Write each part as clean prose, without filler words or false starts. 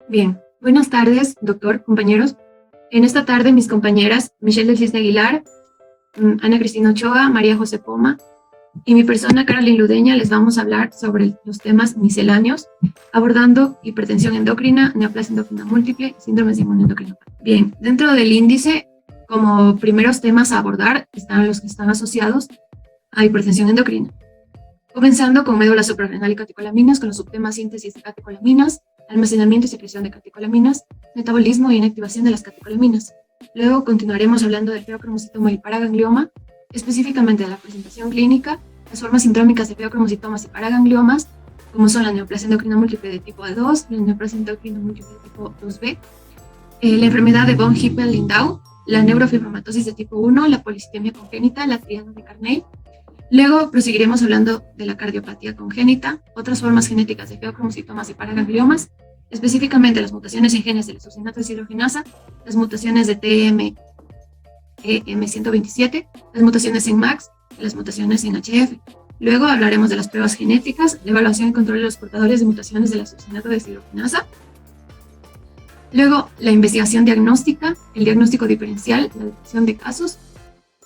Bien, buenas tardes, doctor, compañeros. En esta tarde, mis compañeras Michelle del Cisne Aguilar, Ana Cristina Ochoa, María José Poma y mi persona, Carolina Ludeña, les vamos a hablar sobre los temas misceláneos, abordando hipertensión endocrina, neoplasia endocrina múltiple y síndromes inmunoendocrinos. Bien, dentro del índice, como primeros temas a abordar, están los que están asociados a hipertensión endocrina. Comenzando con médula suprarrenal y catecolaminas, con los subtemas síntesis de catecolaminas, almacenamiento y secreción de catecolaminas, metabolismo y inactivación de las catecolaminas. Luego continuaremos hablando del feocromocitoma y paraganglioma, específicamente de la presentación clínica, las formas sindrómicas de feocromocitomas y paragangliomas, como son la neoplasia endocrina múltiple de tipo A2, la neoplasia endocrina múltiple de tipo 2B, la enfermedad de von Hippel-Lindau, la neurofibromatosis de tipo 1, la policitemia congénita, la triada de Carney. Luego proseguiremos hablando de la cardiopatía congénita, otras formas genéticas de feocromocitomas y paragangliomas, específicamente las mutaciones en genes de la succinato deshidrogenasa, las mutaciones de TMEM127, las mutaciones en MAX y las mutaciones en HF. Luego hablaremos de las pruebas genéticas, la evaluación y control de los portadores de mutaciones de la succinato deshidrogenasa. Luego, la investigación diagnóstica, el diagnóstico diferencial, la detección de casos,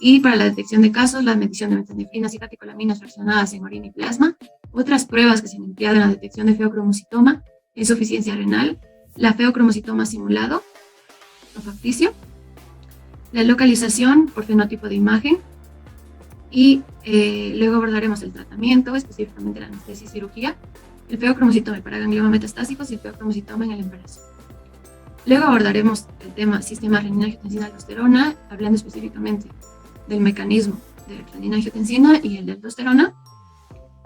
y para la detección de casos, la medición de metanefrinas y catecolaminas fraccionadas en orina y plasma, otras pruebas que se han empleado en la detección de feocromocitoma, insuficiencia renal, la feocromocitoma simulado o facticio, la localización por fenotipo de imagen, y luego abordaremos el tratamiento, específicamente la anestesia y cirugía, el feocromocitoma y paraganglioma metastáticos y el feocromocitoma en el embarazo. Luego abordaremos el tema sistema renina-angiotensina-aldosterona, hablando específicamente del mecanismo de renina-angiotensina y el de aldosterona.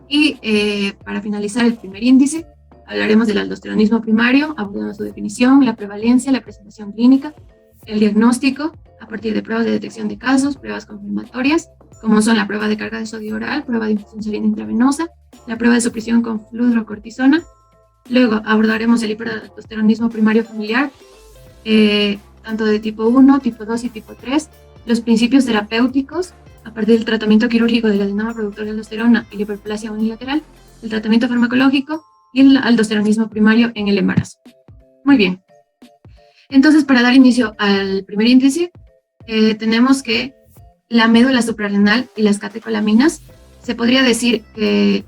Y para finalizar el primer índice, hablaremos del aldosteronismo primario, abordando su definición, la prevalencia, la presentación clínica, el diagnóstico a partir de pruebas de detección de casos, pruebas confirmatorias, como son la prueba de carga de sodio oral, prueba de infusión salina intravenosa, la prueba de supresión con fludrocortisona. Luego abordaremos el hiperaldosteronismo primario familiar, tanto de tipo 1, tipo 2 y tipo 3, los principios terapéuticos a partir del tratamiento quirúrgico del adenoma productor de aldosterona y la hiperplasia unilateral, el tratamiento farmacológico y el aldosteronismo primario en el embarazo. Muy bien. Entonces, para dar inicio al primer índice, tenemos que la médula suprarrenal y las catecolaminas, se podría decir que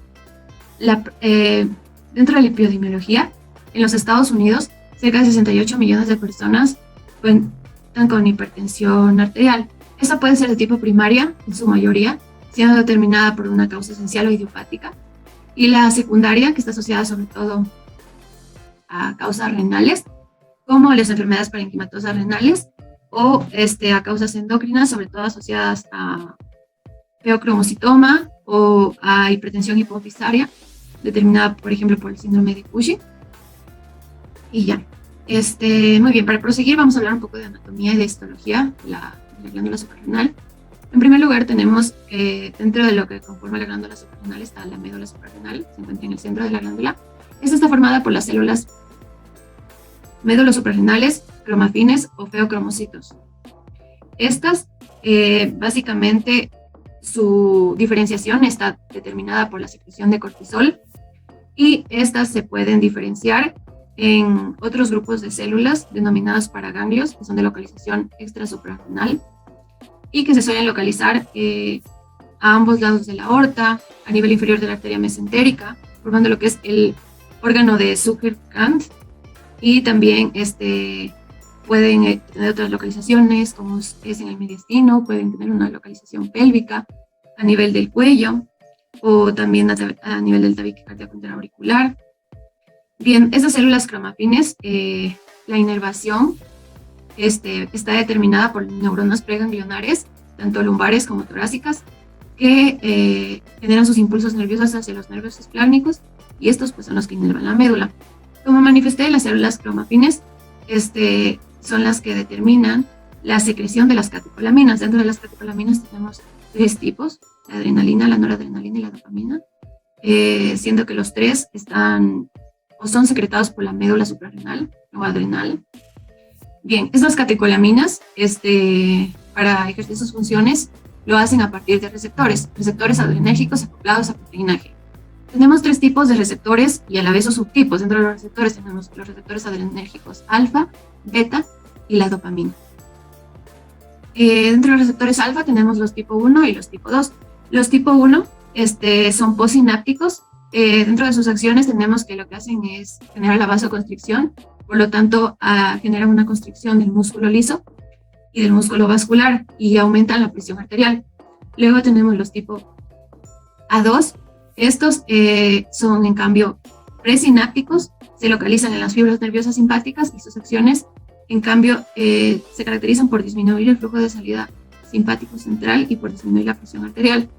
dentro de la epidemiología, en los Estados Unidos, cerca de 68 millones de personas cuentan con hipertensión arterial. Esta puede ser de tipo primaria, en su mayoría, siendo determinada por una causa esencial o idiopática, y la secundaria, que está asociada sobre todo a causas renales, como las enfermedades parenquimatosas renales, o a causas endocrinas, sobre todo asociadas a feocromocitoma o a hipertensión hipofisaria, determinada, por ejemplo, por el síndrome de Cushing. Y ya. Muy bien, para proseguir vamos a hablar un poco de anatomía y de histología de la glándula suprarrenal. En primer lugar tenemos dentro de lo que conforma la glándula suprarrenal está la médula suprarrenal, se encuentra en el centro de la glándula. Esta está formada por las células médulas suprarrenales, cromafines o feocromocitos. Estas, básicamente, su diferenciación está determinada por la secreción de cortisol, y estas se pueden diferenciar en otros grupos de células denominadas paraganglios, que son de localización extrasuprarrenal y que se suelen localizar a ambos lados de la aorta, a nivel inferior de la arteria mesentérica, formando lo que es el órgano de Zucker-Kant, y también pueden tener otras localizaciones, como es en el mediastino, pueden tener una localización pélvica a nivel del cuello, o también a nivel del tabique cardíaco interauricular. Bien, estas células cromafines, la inervación está determinada por neuronas preganglionares, tanto lumbares como torácicas, que generan sus impulsos nerviosos hacia los nervios esplánicos, y estos pues son los que inervan la médula. Como manifesté, las células cromafines son las que determinan la secreción de las catecolaminas. Dentro de las catecolaminas tenemos tres tipos: la adrenalina, la noradrenalina y la dopamina, siendo que los tres están o son secretados por la médula suprarrenal o adrenal. Bien, estas catecolaminas, para ejercer sus funciones, lo hacen a partir de receptores adrenérgicos acoplados a proteína G. Tenemos tres tipos de receptores y a la vez sus subtipos. Dentro de los receptores tenemos los receptores adrenérgicos alfa, beta y la dopamina. Dentro de los receptores alfa tenemos los tipo 1 y los tipo 2. Los tipo 1 son postsinápticos. Dentro de sus acciones tenemos que lo que hacen es generar la vasoconstricción, por lo tanto generan una constricción del músculo liso y del músculo vascular y aumentan la presión arterial. Luego tenemos los tipo A2. Estos son en cambio presinápticos, se localizan en las fibras nerviosas simpáticas y sus acciones en cambio se caracterizan por disminuir el flujo de salida simpático central y por disminuir la presión arterial.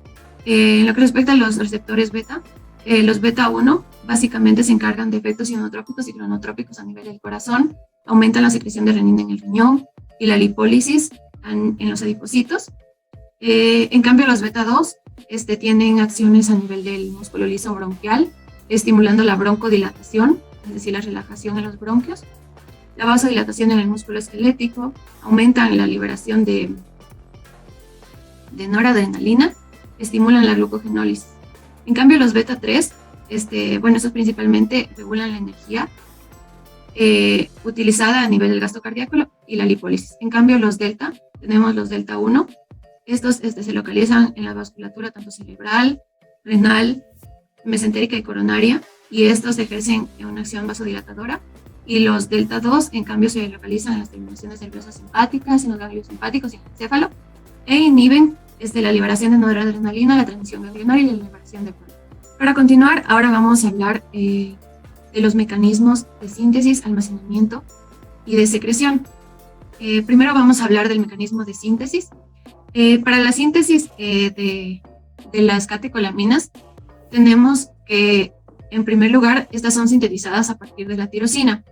En lo que respecta a los receptores beta, los beta 1 básicamente se encargan de efectos inmunotrópicos y cronotrópicos a nivel del corazón, aumentan la secreción de renina en el riñón y la lipólisis en los adipocitos. En cambio, los beta 2 tienen acciones a nivel del músculo liso bronquial, estimulando la broncodilatación, es decir, la relajación en los bronquios, la vasodilatación en el músculo esquelético, aumentan la liberación de noradrenalina, estimulan la glucogenólisis. En cambio, los beta 3, estos principalmente regulan la energía utilizada a nivel del gasto cardíaco y la lipólisis. En cambio, los delta, tenemos los delta 1, estos se localizan en la vasculatura tanto cerebral, renal, mesentérica y coronaria, y estos ejercen una acción vasodilatadora. Y los delta 2, en cambio, se localizan en las terminaciones nerviosas simpáticas, en los ganglios simpáticos y en el encéfalo, e inhiben la liberación de noradrenalina, la transmisión ganglionar y la liberación de prolactina. Para continuar, ahora vamos a hablar de los mecanismos de síntesis, almacenamiento y de secreción. Primero vamos a hablar del mecanismo de síntesis. Para la síntesis de las catecolaminas, tenemos que, en primer lugar, estas son sintetizadas a partir de la tirosina.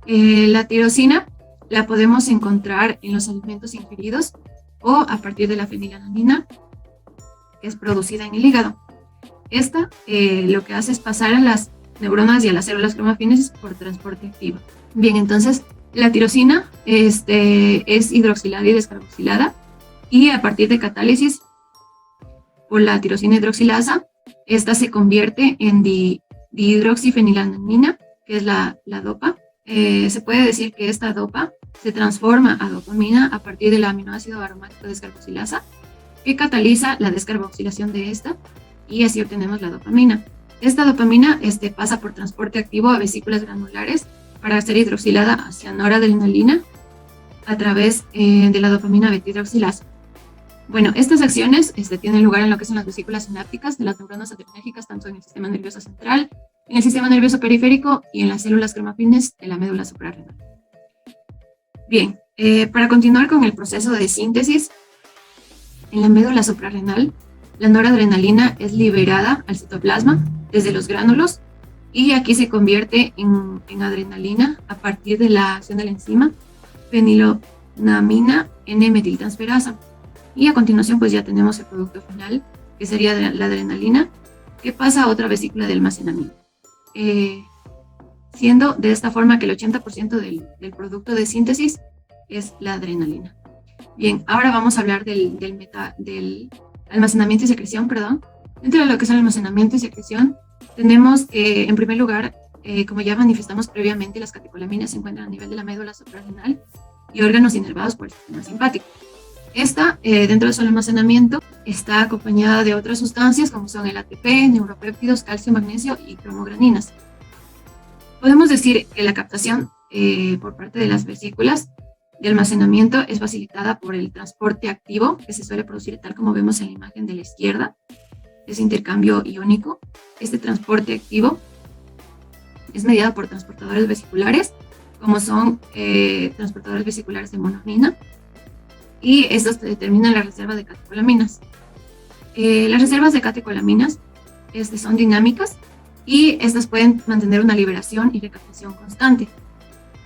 La tirosina la podemos encontrar en los alimentos ingeridos o a partir de la fenilalanina, que es producida en el hígado. Esta lo que hace es pasar a las neuronas y a las células cromafines por transporte activo. Bien, entonces la tirosina es hidroxilada y descarboxilada, y a partir de catálisis por la tirosina hidroxilasa, esta se convierte en dihidroxifenilalanina, que es la DOPA. Se puede decir que esta DOPA se transforma a dopamina a partir del aminoácido aromático descarboxilasa, que cataliza la descarboxilación de esta, y así obtenemos la dopamina. Esta dopamina pasa por transporte activo a vesículas granulares para ser hidroxilada hacia noradrenalina a través de la dopamina beta-hidroxilasa. Bueno, estas acciones tienen lugar en lo que son las vesículas sinápticas de las neuronas adrenérgicas, tanto en el sistema nervioso central, en el sistema nervioso periférico y en las células cromafines de la médula suprarrenal. Bien, para continuar con el proceso de síntesis, en la médula suprarrenal, la noradrenalina es liberada al citoplasma desde los gránulos y aquí se convierte en adrenalina a partir de la acción de la enzima fenilonamina N-metiltransferasa. Y a continuación pues ya tenemos el producto final, que sería la adrenalina, que pasa a otra vesícula de almacenamiento. Siendo de esta forma que el 80% del producto de síntesis es la adrenalina. Bien, ahora vamos a hablar del almacenamiento y secreción, perdón. Dentro de lo que es el almacenamiento y secreción, tenemos que, en primer lugar, como ya manifestamos previamente, las catecolaminas se encuentran a nivel de la médula suprarrenal y órganos inervados por el sistema simpático. Esta, dentro de su almacenamiento, está acompañada de otras sustancias como son el ATP, neuropéptidos, calcio, magnesio y cromograninas. Podemos decir que la captación por parte de las vesículas de almacenamiento es facilitada por el transporte activo que se suele producir tal como vemos en la imagen de la izquierda, ese intercambio iónico. Este transporte activo es mediado por transportadores vesiculares, como son transportadores vesiculares de monoamina, y estos determinan la reserva de catecolaminas. Las reservas de catecolaminas son dinámicas y estas pueden mantener una liberación y recaptación constante.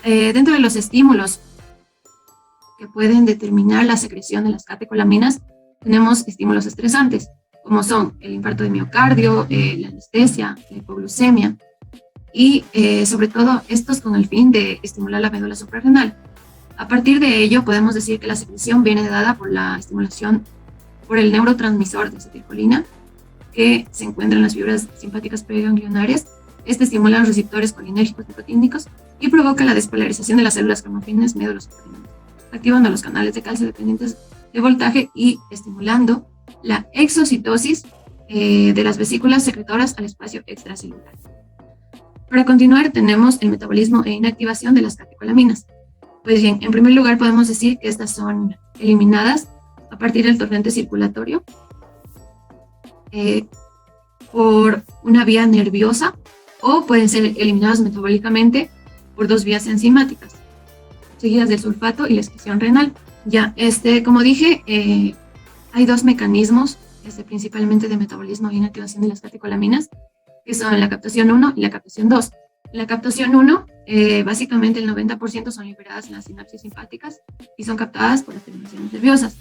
Dentro de los estímulos que pueden determinar la secreción de las catecolaminas, tenemos estímulos estresantes, como son el infarto de miocardio, la anestesia, la hipoglucemia, y sobre todo estos con el fin de estimular la médula suprarrenal. A partir de ello, podemos decir que la secreción viene dada por la estimulación por el neurotransmisor de acetilcolina, que se encuentra en las fibras simpáticas preganglionarias. Este estimula los receptores colinérgicos nicotínicos y provoca la despolarización de las células cromafines médulas suprarenales, activando los canales de calcio dependientes de voltaje y estimulando la exocitosis de las vesículas secretoras al espacio extracelular. Para continuar, tenemos el metabolismo e inactivación de las catecolaminas. Pues bien, en primer lugar podemos decir que estas son eliminadas a partir del torrente circulatorio por una vía nerviosa, o pueden ser eliminadas metabólicamente por dos vías enzimáticas, seguidas del sulfato y la excreción renal. Ya, como dije, hay dos mecanismos, principalmente de metabolismo e inactivación de las catecolaminas, que son la captación 1 y la captación 2. La captación 1, básicamente el 90% son liberadas en las sinapsis simpáticas y son captadas por las terminaciones nerviosas.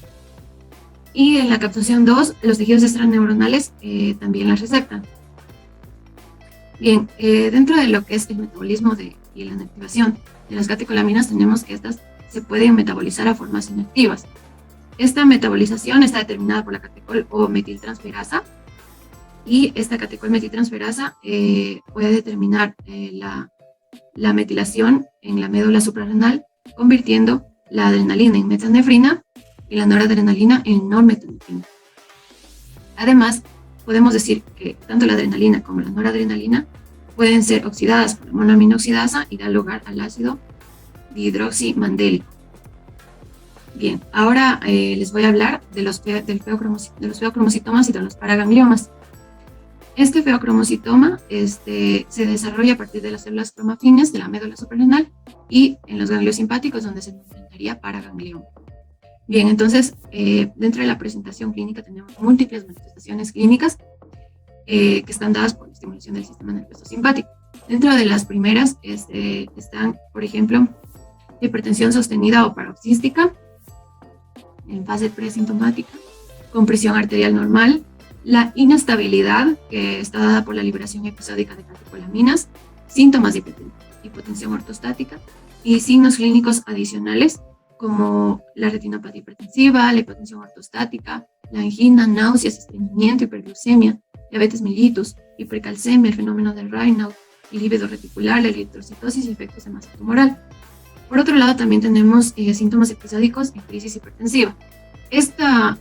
Y en la captación 2, los tejidos extraneuronales también las receptan. Bien, dentro de lo que es el metabolismo y la inactivación de las catecolaminas, tenemos que estas se pueden metabolizar a formas inactivas. Esta metabolización está determinada por la catecol o metiltransferasa, y esta catecol metiltransferasa puede determinar la metilación en la médula suprarrenal, convirtiendo la adrenalina en metanefrina y la noradrenalina en normetanefrina. Además, podemos decir que tanto la adrenalina como la noradrenalina pueden ser oxidadas por la monoaminoxidasa y dar lugar al ácido dihidroximandélico. Bien, ahora les voy a hablar de los feocromocitomas y de los paragangliomas. Este feocromocitoma se desarrolla a partir de las células cromafines de la médula suprarrenal y en los ganglios simpáticos, donde se encontraría paraganglioma. Bien, entonces, dentro de la presentación clínica tenemos múltiples manifestaciones clínicas que están dadas por la estimulación del sistema nervioso simpático. Dentro de las primeras están, por ejemplo, hipertensión sostenida o paroxística en fase presintomática, con presión arterial normal, la inestabilidad que está dada por la liberación episódica de catecolaminas, síntomas de hipotensión ortostática y signos clínicos adicionales como la retinopatía hipertensiva, la hipotensión ortostática, la angina, náuseas, estreñimiento, hiperglucemia, diabetes mellitus, hipercalcemia, el fenómeno de Raynaud, el líbido reticular, la eritrocitosis y efectos de masa tumoral. Por otro lado, también tenemos síntomas episódicos en crisis hipertensiva. Esta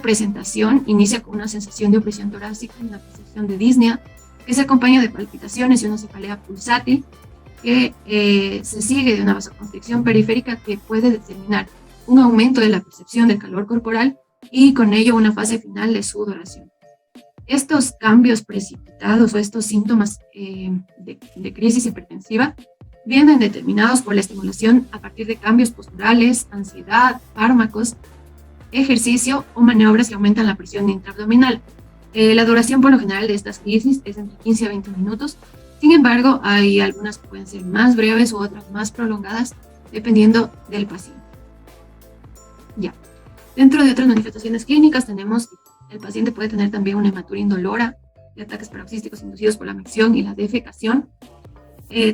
presentación inicia con una sensación de opresión torácica y una percepción de disnea, que se acompaña de palpitaciones y una cefalea pulsátil, que se sigue de una vasoconstricción periférica que puede determinar un aumento de la percepción del calor corporal y con ello una fase final de sudoración. Estos cambios precipitados o estos síntomas de crisis hipertensiva vienen determinados por la estimulación a partir de cambios posturales, ansiedad, fármacos, ejercicio o maniobras que aumentan la presión intraabdominal. La duración por lo general de estas crisis es entre 15 a 20 minutos. Sin embargo, hay algunas que pueden ser más breves u otras más prolongadas, dependiendo del paciente. Ya. Dentro de otras manifestaciones clínicas tenemos que el paciente puede tener también una hematuria indolora de ataques paroxísticos inducidos por la micción y la defecación.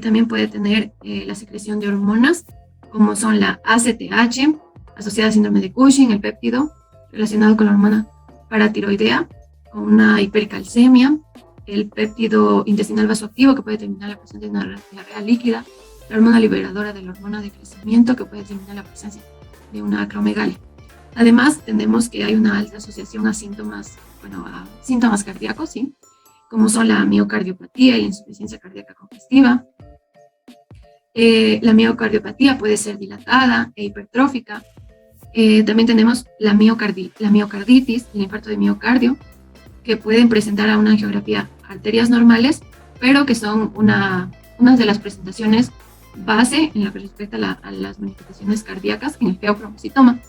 También puede tener la secreción de hormonas, como son la ACTH, asociada al síndrome de Cushing, el péptido relacionado con la hormona paratiroidea, con una hipercalcemia, el péptido intestinal vasoactivo, que puede determinar la presencia de una diarrea líquida, la hormona liberadora de la hormona de crecimiento, que puede determinar la presencia de una acromegalia. Además, tenemos que hay una alta asociación a síntomas cardíacos, ¿sí? Como son la miocardiopatía y la insuficiencia cardíaca congestiva. La miocardiopatía puede ser dilatada e hipertrófica. También tenemos la miocarditis, el infarto de miocardio, que pueden presentar a una angiografía arterias normales, pero que son una de las presentaciones base en lo que respecta a las manifestaciones cardíacas en el feocromocitoma.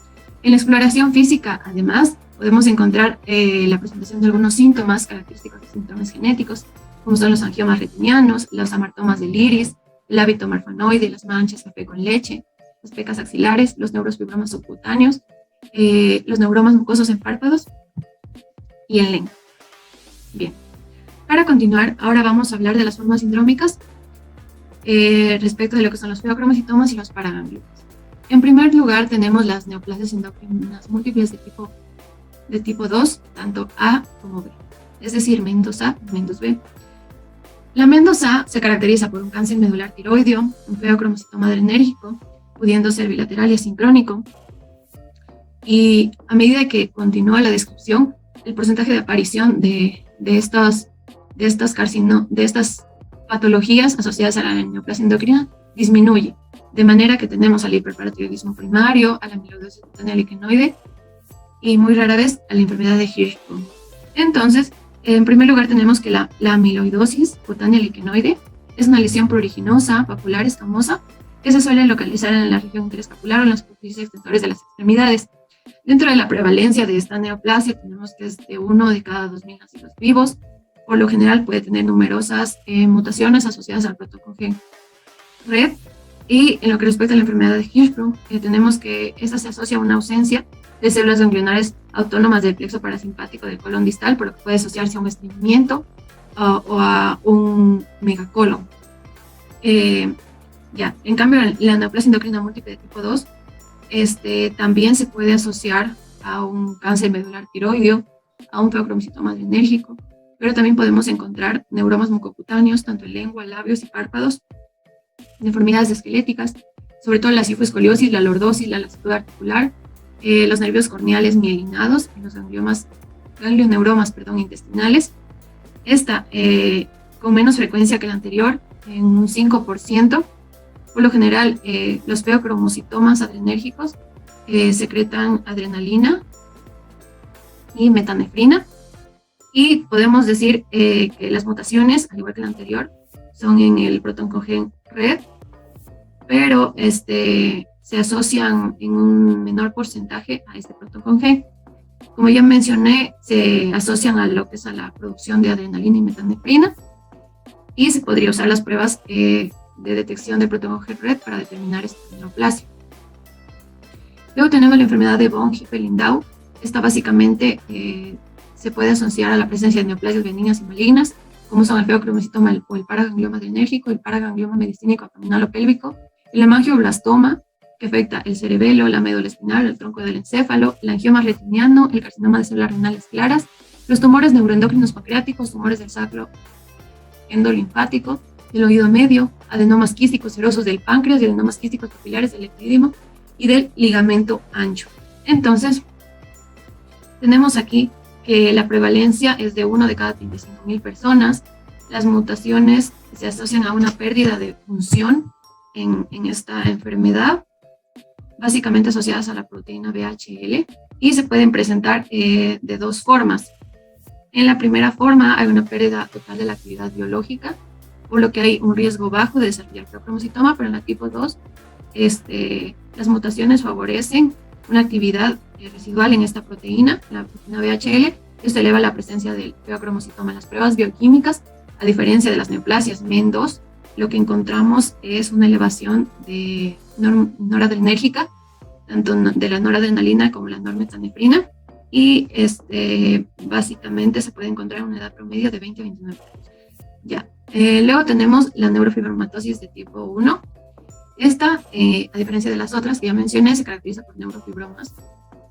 En la exploración física, además, podemos encontrar la presentación de algunos síntomas característicos de síntomas genéticos, como son los angiomas retinianos, los amartomas del iris, el hábito marfanoide, las manchas café con leche, las pecas axilares, los neurofibromas subcutáneos, los neuromas mucosos en párpados y el LEN. Bien, para continuar, ahora vamos a hablar de las formas sindrómicas respecto de lo que son los feocromocitomas y los paragangliomas. En primer lugar, tenemos las neoplasias endocrinas múltiples de tipo 2, tanto A como B. es decir, Mendoza, Mendoz B. La Mendoza se caracteriza por un cáncer medular tiroideo, un feocromocitoma adrenérgico, pudiendo ser bilateral y asincrónico. Y a medida que continúa la descripción, el porcentaje de aparición de estas patologías asociadas a la neoplasia endocrina disminuye, de manera que tenemos al hiperparatiroidismo primario, a la amiloidosis cutánea liquenoide y muy rara vez a la enfermedad de Hirschsprung. Entonces, en primer lugar tenemos que la amiloidosis cutánea liquenoide es una lesión pruriginosa, papular, escamosa, que se suele localizar en la región interescapular o en las superficies extensores de las extremidades. Dentro de la prevalencia de esta neoplasia tenemos que es de 1 de cada 2.000 nacidos vivos. Por lo general puede tener numerosas mutaciones asociadas al protocongen red. Y en lo que respecta a la enfermedad de Hirschsprung, tenemos que esta se asocia a una ausencia de células ganglionares autónomas del plexo parasimpático del colon distal, por lo que puede asociarse a un estreñimiento o a un megacolon. En cambio, la neoplasia endocrina múltiple de tipo 2 también se puede asociar a un cáncer medular tiroideo, a un feocromocitoma adrenérgico, pero también podemos encontrar neuromas mucocutáneos, tanto en lengua, labios y párpados, deformidades esqueléticas, sobre todo la cifoescoliosis, la lordosis, la lasitud articular, los nervios corneales mielinados y los ganglioneuromas intestinales. Esta con menos frecuencia que la anterior, en un 5%. Por lo general, los feocromocitomas adrenérgicos secretan adrenalina y metanefrina. Y podemos decir que las mutaciones, al igual que la anterior, son en el protoncogen red, pero se asocian en un menor porcentaje a este protoncogen. Como ya mencioné, se asocian a lo que es a la producción de adrenalina y metanefrina, y se podría usar las pruebas de detección del protoncogen red para determinar esta neoplasia. Luego tenemos la enfermedad de von Hippel-Lindau. Esta básicamente se puede asociar a la presencia de neoplasias benignas y malignas, como son el feocromocitoma o el paraganglioma adrenérgico, el paraganglioma medicínico abdominal o pélvico, el hemangioblastoma, que afecta el cerebelo, la médula espinal, el tronco del encéfalo, el angioma retiniano, el carcinoma de células renales claras, los tumores neuroendocrinos pancreáticos, tumores del sacro endolinfático, del oído medio, adenomas quísticos serosos del páncreas y adenomas quísticos papilares del epidídimo y del ligamento ancho. Entonces, tenemos aquí que la prevalencia es de 1 de cada 35.000 personas. Las mutaciones se asocian a una pérdida de función en esta enfermedad, básicamente asociadas a la proteína VHL, y se pueden presentar de dos formas. En la primera forma hay una pérdida total de la actividad biológica, por lo que hay un riesgo bajo de desarrollar feocromocitoma, pero en la tipo 2 las mutaciones favorecen una actividad residual en esta proteína, la proteína VHL. Esto eleva la presencia del feocromocitoma en las pruebas bioquímicas. A diferencia de las neoplasias MEN2, lo que encontramos es una elevación de noradrenérgica, tanto de la noradrenalina como la normetanefrina, y básicamente se puede encontrar en una edad promedio de 20 a 29 años. Luego tenemos la neurofibromatosis de tipo 1. Esta, a diferencia de las otras que ya mencioné, se caracteriza por neurofibromas,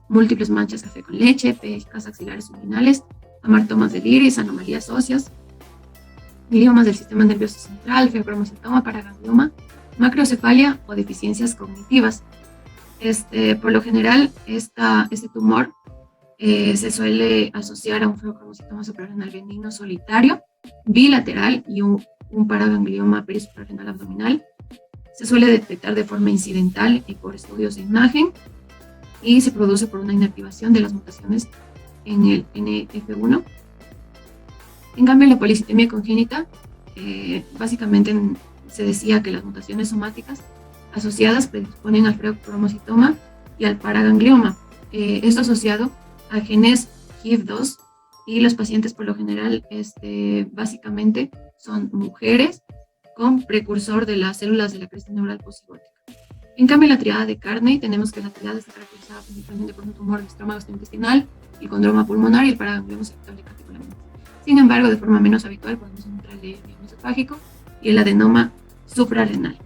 múltiples manchas café con leche, pecas axilares urinales, amartomas del iris, anomalías óseas, gliomas del sistema nervioso central, feocromocitoma, paraganglioma, macrocefalia o deficiencias cognitivas. Por lo general, este tumor se suele asociar a un feocromocitoma suprarrenal benigno solitario, bilateral y un paraganglioma perisuprarrenal abdominal. Se suele detectar de forma incidental y por estudios de imagen, y se produce por una inactivación de las mutaciones en el NF1. En cambio, en la policitemia congénita, básicamente se decía que las mutaciones somáticas asociadas predisponen al feocromocitoma y al paraganglioma. Esto asociado a genes HIF2, y los pacientes por lo general básicamente son mujeres con precursor de las células de la cresta neural posigótica. En cambio, en la triada de Carney tenemos que la triada está caracterizada principalmente por un tumor de estroma gastrointestinal, el condroma pulmonar y el paraganglioma septal de catecolamitis. Sin embargo, de forma menos habitual podemos encontrar el mieloma esofágico y el adenoma suprarrenal.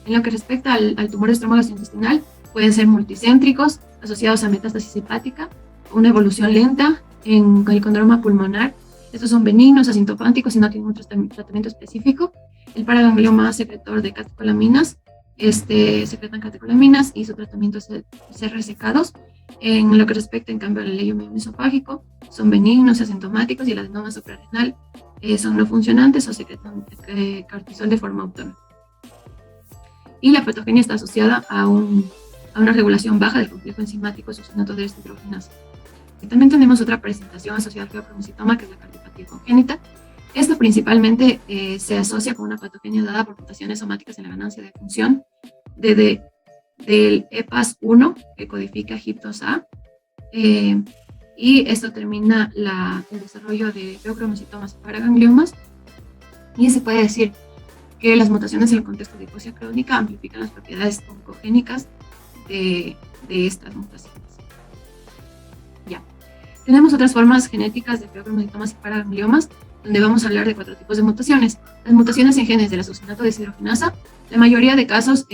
En lo que respecta al tumor de estroma gastrointestinal, pueden ser multicéntricos, asociados a metástasis hepática, una evolución lenta en el condroma pulmonar. Estos son benignos, asintomáticos y no tienen un tratamiento específico. El paraganglioma secretor de catecolaminas, secretan catecolaminas y su tratamiento es ser resecados. En lo que respecta, en cambio, al leiomio esofágico, son benignos, asintomáticos, y el adenoma suprarrenal son no funcionantes o secretan cortisol de forma autónoma. Y la patogenia está asociada a una regulación baja del complejo enzimático succinato de deshidrogenasa. Y también tenemos otra presentación asociada al feocromocitoma, que es la cardiopatía congénita. Esto principalmente se asocia con una patogenia dada por mutaciones somáticas en la ganancia de función del EPAS1, que codifica HIP2A, y esto termina el desarrollo de feocromocitomas paragangliomas, y se puede decir que las mutaciones en el contexto de hipoxia crónica amplifican las propiedades oncogénicas de estas mutaciones. Ya. Tenemos otras formas genéticas de feocromocitomas y paragangliomas, donde vamos a hablar de 4 tipos de mutaciones. Las mutaciones en genes de la succinato deshidrogenasa, la mayoría de casos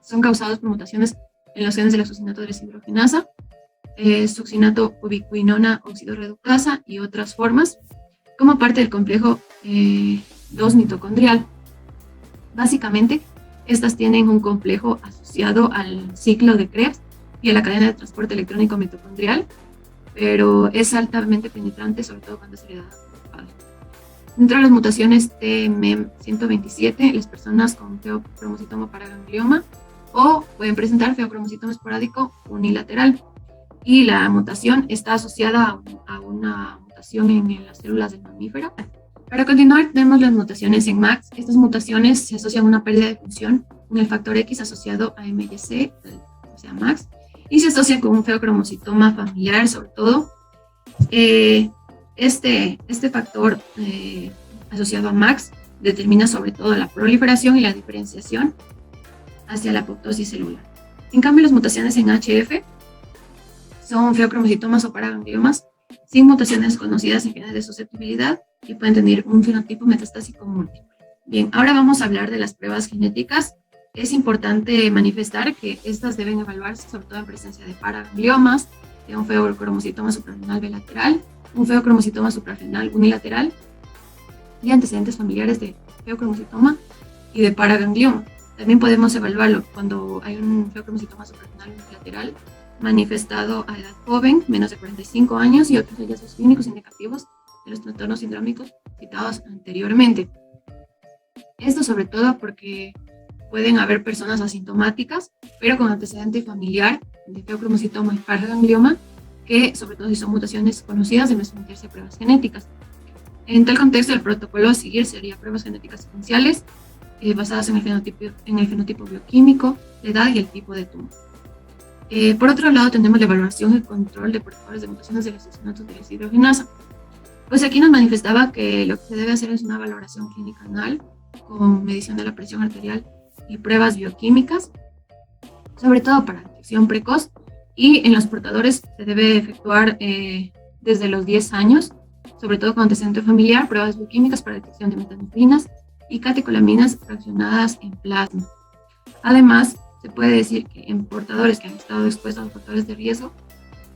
son causados por mutaciones en los genes de la succinato deshidrogenasa, succinato ubiquinona oxidorreductasa y otras formas, como parte del complejo 2 mitocondrial. Básicamente, estas tienen un complejo asociado al ciclo de Krebs y a la cadena de transporte electrónico mitocondrial, pero es altamente penetrante, sobre todo cuando es heredada por el padre. Dentro de las mutaciones TMEM127, las personas con feocromocitoma paraganglioma o pueden presentar feocromocitoma esporádico unilateral, y la mutación está asociada a una mutación en las células del mamífero. Para continuar, tenemos las mutaciones en MAX. Estas mutaciones se asocian a una pérdida de función en el factor X asociado a MYC, o sea, MAX, y se asocian con un feocromocitoma familiar, sobre todo. Este factor asociado a MAX determina sobre todo la proliferación y la diferenciación hacia la apoptosis celular. En cambio, las mutaciones en HF son feocromocitomas o paragangliomas sin mutaciones conocidas en genes de susceptibilidad y pueden tener un fenotipo metastásico múltiple. Bien, ahora vamos a hablar de las pruebas genéticas. Es importante manifestar que estas deben evaluarse sobre todo en presencia de paragangliomas, de un feocromocitoma suprarrenal bilateral, un feocromocitoma suprarrenal unilateral y antecedentes familiares de feocromocitoma y de paraganglioma. También podemos evaluarlo cuando hay un feocromocitoma suprarrenal unilateral manifestado a edad joven, menos de 45 años, y otros hallazgos clínicos indicativos de los trastornos sindrómicos citados anteriormente. Esto sobre todo porque pueden haber personas asintomáticas, pero con antecedente familiar de feocromocitoma y paraganglioma, que sobre todo si son mutaciones conocidas deben someterse a pruebas genéticas. En tal contexto, el protocolo a seguir sería pruebas genéticas secuenciales basadas en el fenotipo bioquímico, la edad y el tipo de tumor. Por otro lado, tenemos la evaluación y control de portadores de mutaciones de los succinatos de deshidrogenasa. Pues aquí nos manifestaba que lo que se debe hacer es una valoración clínica anual con medición de la presión arterial y pruebas bioquímicas, sobre todo para detección precoz, y en los portadores se debe efectuar desde los 10 años, sobre todo con antecedente familiar, pruebas bioquímicas para detección de metanefrinas y catecolaminas fraccionadas en plasma. Además, se puede decir que en portadores que han estado expuestos a factores de riesgo,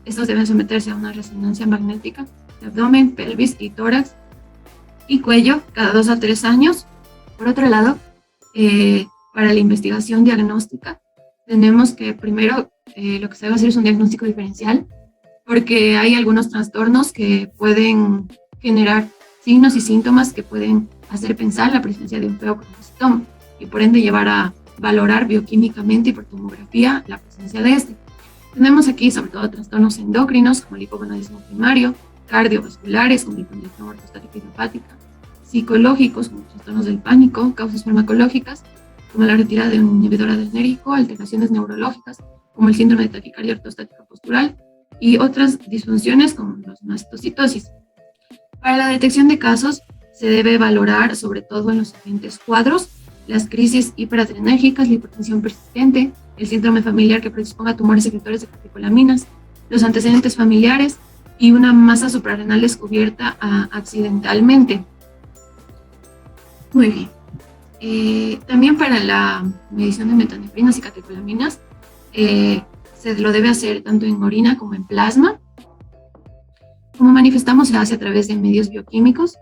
estos deben someterse a una resonancia magnética de abdomen, pelvis y tórax y cuello cada 2 a 3 años. Por otro lado, para la investigación diagnóstica, tenemos que primero lo que se debe hacer es un diagnóstico diferencial, porque hay algunos trastornos que pueden generar signos y síntomas que pueden hacer pensar la presencia de un feocromocitoma y por ende llevar a valorar bioquímicamente y por tomografía la presencia de este. Tenemos aquí sobre todo trastornos endocrinos como el hipogonadismo primario, cardiovasculares como hipertensión ortostática idiopática, psicológicos como trastornos del pánico, causas farmacológicas como la retirada de un inhibidor adrenérgico, alteraciones neurológicas como el síndrome de taquicardia ortostática postural y otras disfunciones como la mastocitosis. Para la detección de casos se debe valorar sobre todo en los siguientes cuadros: las crisis hiperadrenérgicas, la hipertensión persistente, el síndrome familiar que predisponga a tumores secretores de catecolaminas, los antecedentes familiares y una masa suprarrenal descubierta accidentalmente. Muy bien. También para la medición de metanefrinas y catecolaminas se lo debe hacer tanto en orina como en plasma. Como manifestamos, se hace a través de medios bioquímicos.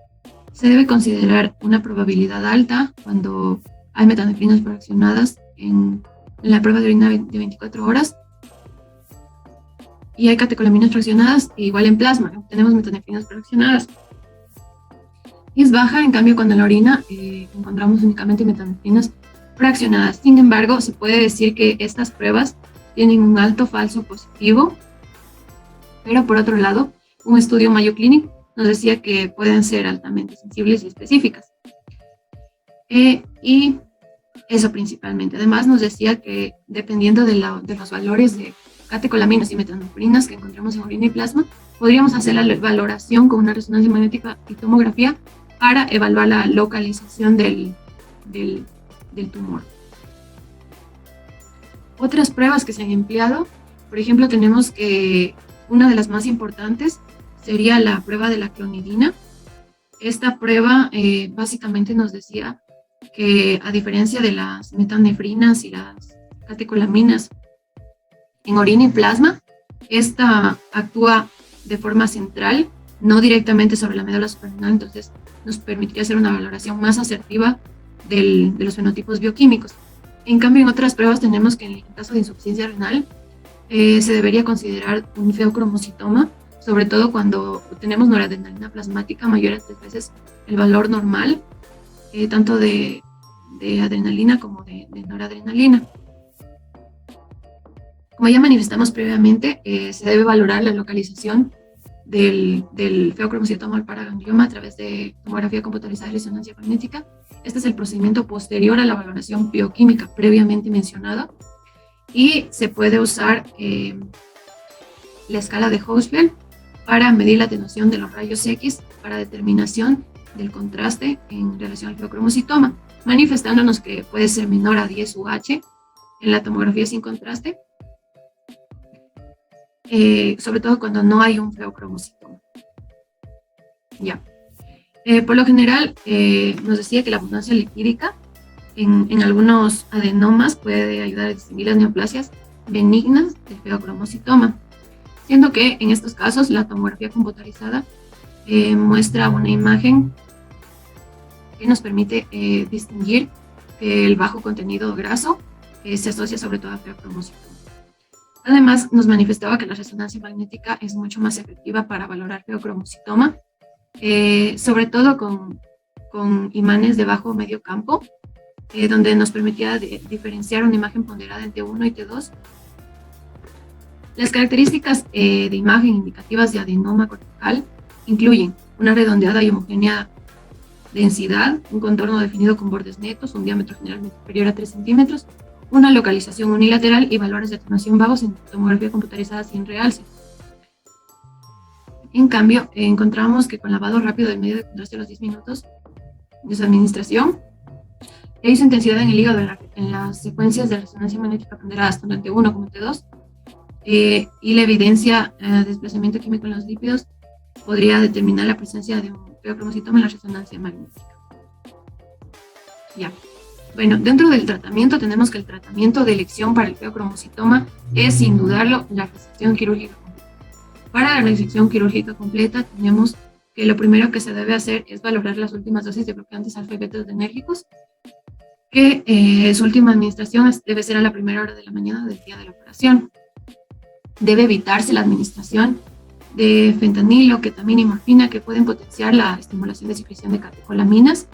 Se debe considerar una probabilidad alta cuando hay metanefrinas fraccionadas en la prueba de orina de 24 horas y hay catecolaminas fraccionadas, igual en plasma, tenemos metanefrinas fraccionadas. Y es baja, en cambio, cuando en la orina encontramos únicamente metanefrinas fraccionadas. Sin embargo, se puede decir que estas pruebas tienen un alto falso positivo, pero por otro lado, un estudio Mayo Clinic nos decía que pueden ser altamente sensibles y específicas. Y eso principalmente. Además, nos decía que dependiendo de los valores de catecolaminas y metanefrinas que encontramos en orina y plasma, podríamos hacer la valoración con una resonancia magnética y tomografía para evaluar la localización del tumor. Otras pruebas que se han empleado, por ejemplo, tenemos que una de las más importantes sería la prueba de la clonidina. Esta prueba básicamente nos decía que, a diferencia de las metanefrinas y las catecolaminas en orina y plasma, esta actúa de forma central, no directamente sobre la médula suprarrenal, entonces nos permitiría hacer una valoración más asertiva de los fenotipos bioquímicos. En cambio, en otras pruebas tenemos que en el caso de insuficiencia renal se debería considerar un feocromocitoma, sobre todo cuando tenemos noradrenalina plasmática mayor a 3 veces el valor normal, tanto de adrenalina como de noradrenalina. Como ya manifestamos previamente, se debe valorar la localización del feocromocitoma al paraganglioma a través de tomografía computarizada y resonancia magnética. Este es el procedimiento posterior a la valoración bioquímica previamente mencionada, y se puede usar la escala de Hounsfield para medir la atenuación de los rayos X para determinación del contraste en relación al feocromocitoma, manifestándonos que puede ser menor a 10 UH en la tomografía sin contraste, sobre todo cuando no hay un feocromocitoma. Ya. Por lo general, nos decía que la abundancia lipídica en algunos adenomas puede ayudar a distinguir las neoplasias benignas del feocromocitoma, siendo que en estos casos la tomografía computarizada muestra una imagen que nos permite distinguir que el bajo contenido graso se asocia sobre todo a feocromocitoma. Además, nos manifestaba que la resonancia magnética es mucho más efectiva para valorar feocromocitoma, sobre todo con imanes de bajo o medio campo, donde nos permitía diferenciar una imagen ponderada en T1 y T2. Las características de imagen indicativas de adenoma cortical incluyen una redondeada y homogénea densidad, un contorno definido con bordes netos, un diámetro generalmente superior a 3 centímetros, una localización unilateral y valores de atenuación vagos en tomografía computarizada sin realce. En cambio, encontramos que con lavado rápido del medio de contraste a los 10 minutos de su administración, hizo intensidad en el hígado en las secuencias de resonancia magnética ponderadas tanto en T1 como en T2, y la evidencia de desplazamiento químico en los lípidos podría determinar la presencia de un feocromocitoma en la resonancia magnética. Ya. Bueno, dentro del tratamiento tenemos que el tratamiento de elección para el feocromocitoma es, sin dudarlo, la resección quirúrgica completa. Para la resección quirúrgica completa tenemos que lo primero que se debe hacer es valorar las últimas dosis de bloqueantes alfa y beta adrenérgicos, que su última administración debe ser a la primera hora de la mañana del día de la operación. Debe evitarse la administración de fentanilo, ketamina y morfina, que pueden potenciar la estimulación de secreción de catecolaminas.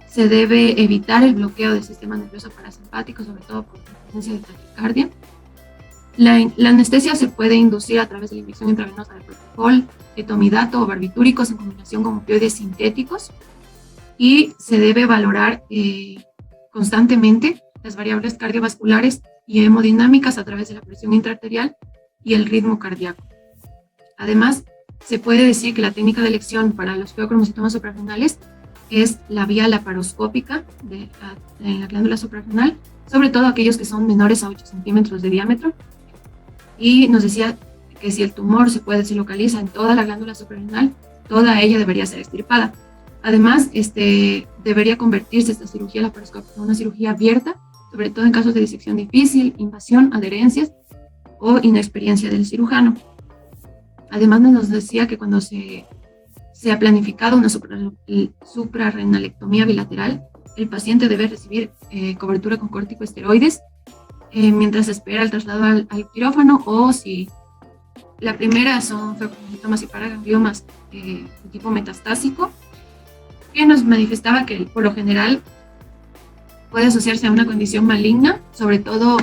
Se debe evitar el bloqueo del sistema nervioso parasimpático, sobre todo por la presencia de taquicardia. La anestesia se puede inducir a través de la inyección intravenosa de propofol, etomidato o barbitúricos en combinación con opioides sintéticos, y se debe valorar constantemente las variables cardiovasculares y hemodinámicas a través de la presión intraarterial y el ritmo cardíaco. Además, se puede decir que la técnica de elección para los feocromocitomas suprarrenales es la vía laparoscópica en la glándula suprarrenal, sobre todo aquellos que son menores a 8 centímetros de diámetro, y nos decía que si el tumor se localiza en toda la glándula suprarrenal, toda ella debería ser extirpada. Además, debería convertirse esta cirugía laparoscópica en una cirugía abierta, sobre todo en casos de disección difícil, invasión, adherencias o inexperiencia del cirujano. Además nos decía que cuando se ha planificado una suprarrenalectomía bilateral, el paciente debe recibir cobertura con corticosteroides mientras espera el traslado al quirófano, o si la primera son feocromocitomas y paragangliomas de tipo metastásico, que nos manifestaba que por lo general puede asociarse a una condición maligna, sobre todo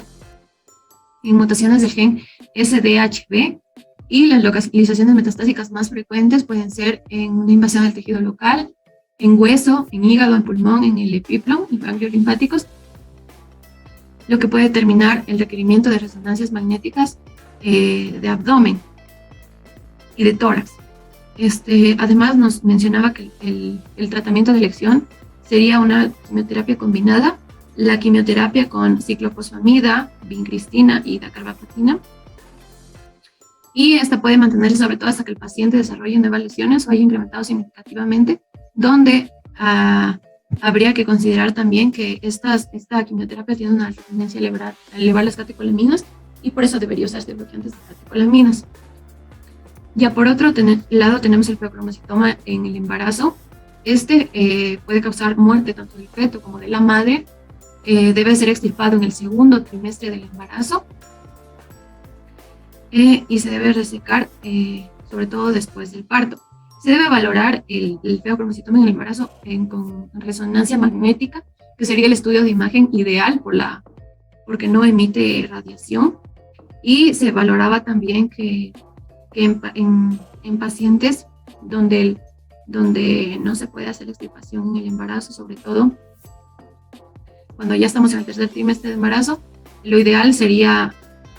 en mutaciones del gen SDHB, y las localizaciones metastásicas más frecuentes pueden ser en una invasión del tejido local, en hueso, en hígado, en pulmón, en el epíplon, en ganglios linfáticos, lo que puede determinar el requerimiento de resonancias magnéticas de abdomen y de tórax. Además nos mencionaba que el tratamiento de elección sería una quimioterapia combinada, la quimioterapia con ciclofosfamida, vincristina y dacarbapatina, y esta puede mantenerse sobre todo hasta que el paciente desarrolle nuevas lesiones o haya incrementado significativamente, donde habría que considerar también que esta quimioterapia tiene una tendencia a elevar las catecolaminas, y por eso debería usarse bloqueantes de catecolaminas. Ya por otro lado tenemos el feocromocitoma en el embarazo. Puede causar muerte tanto del feto como de la madre. Debe ser extirpado en el segundo trimestre del embarazo. Y se debe resecar, sobre todo después del parto. Se debe valorar el feocromocitoma en el embarazo con resonancia magnética, que sería el estudio de imagen ideal porque no emite radiación. Y se valoraba también que en pacientes donde no se puede hacer extirpación en el embarazo, sobre todo cuando ya estamos en el tercer trimestre de embarazo, lo ideal sería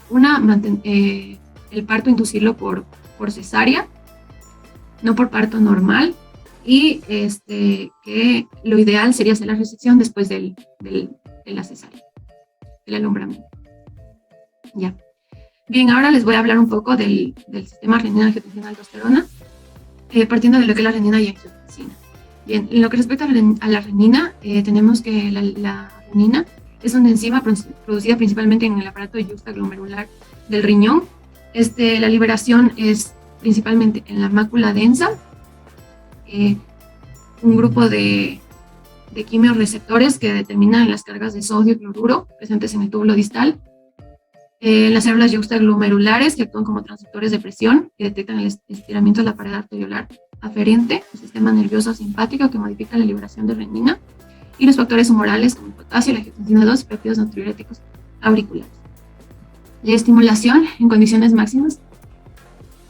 el parto inducirlo por cesárea, no por parto normal, y que lo ideal sería hacer la resección después de la cesárea, del alumbramiento. Ya. Bien, ahora les voy a hablar un poco del sistema renina-angiotensina-aldosterona, partiendo de lo que es la renina y angiotensina. Bien, en lo que respecta a la renina, tenemos que la renina es una enzima producida principalmente en el aparato yuxtaglomerular del riñón. La liberación es principalmente en la mácula densa, un grupo de quimiorreceptores que determinan las cargas de sodio y cloruro presentes en el túbulo distal, las células yuxtaglomerulares que actúan como transductores de presión y detectan el estiramiento de la pared arteriolar aferente, el sistema nervioso simpático que modifica la liberación de renina, y los factores humorales como el potasio, la angiotensina 2 y péptidos natriuréticos auriculares. La estimulación en condiciones máximas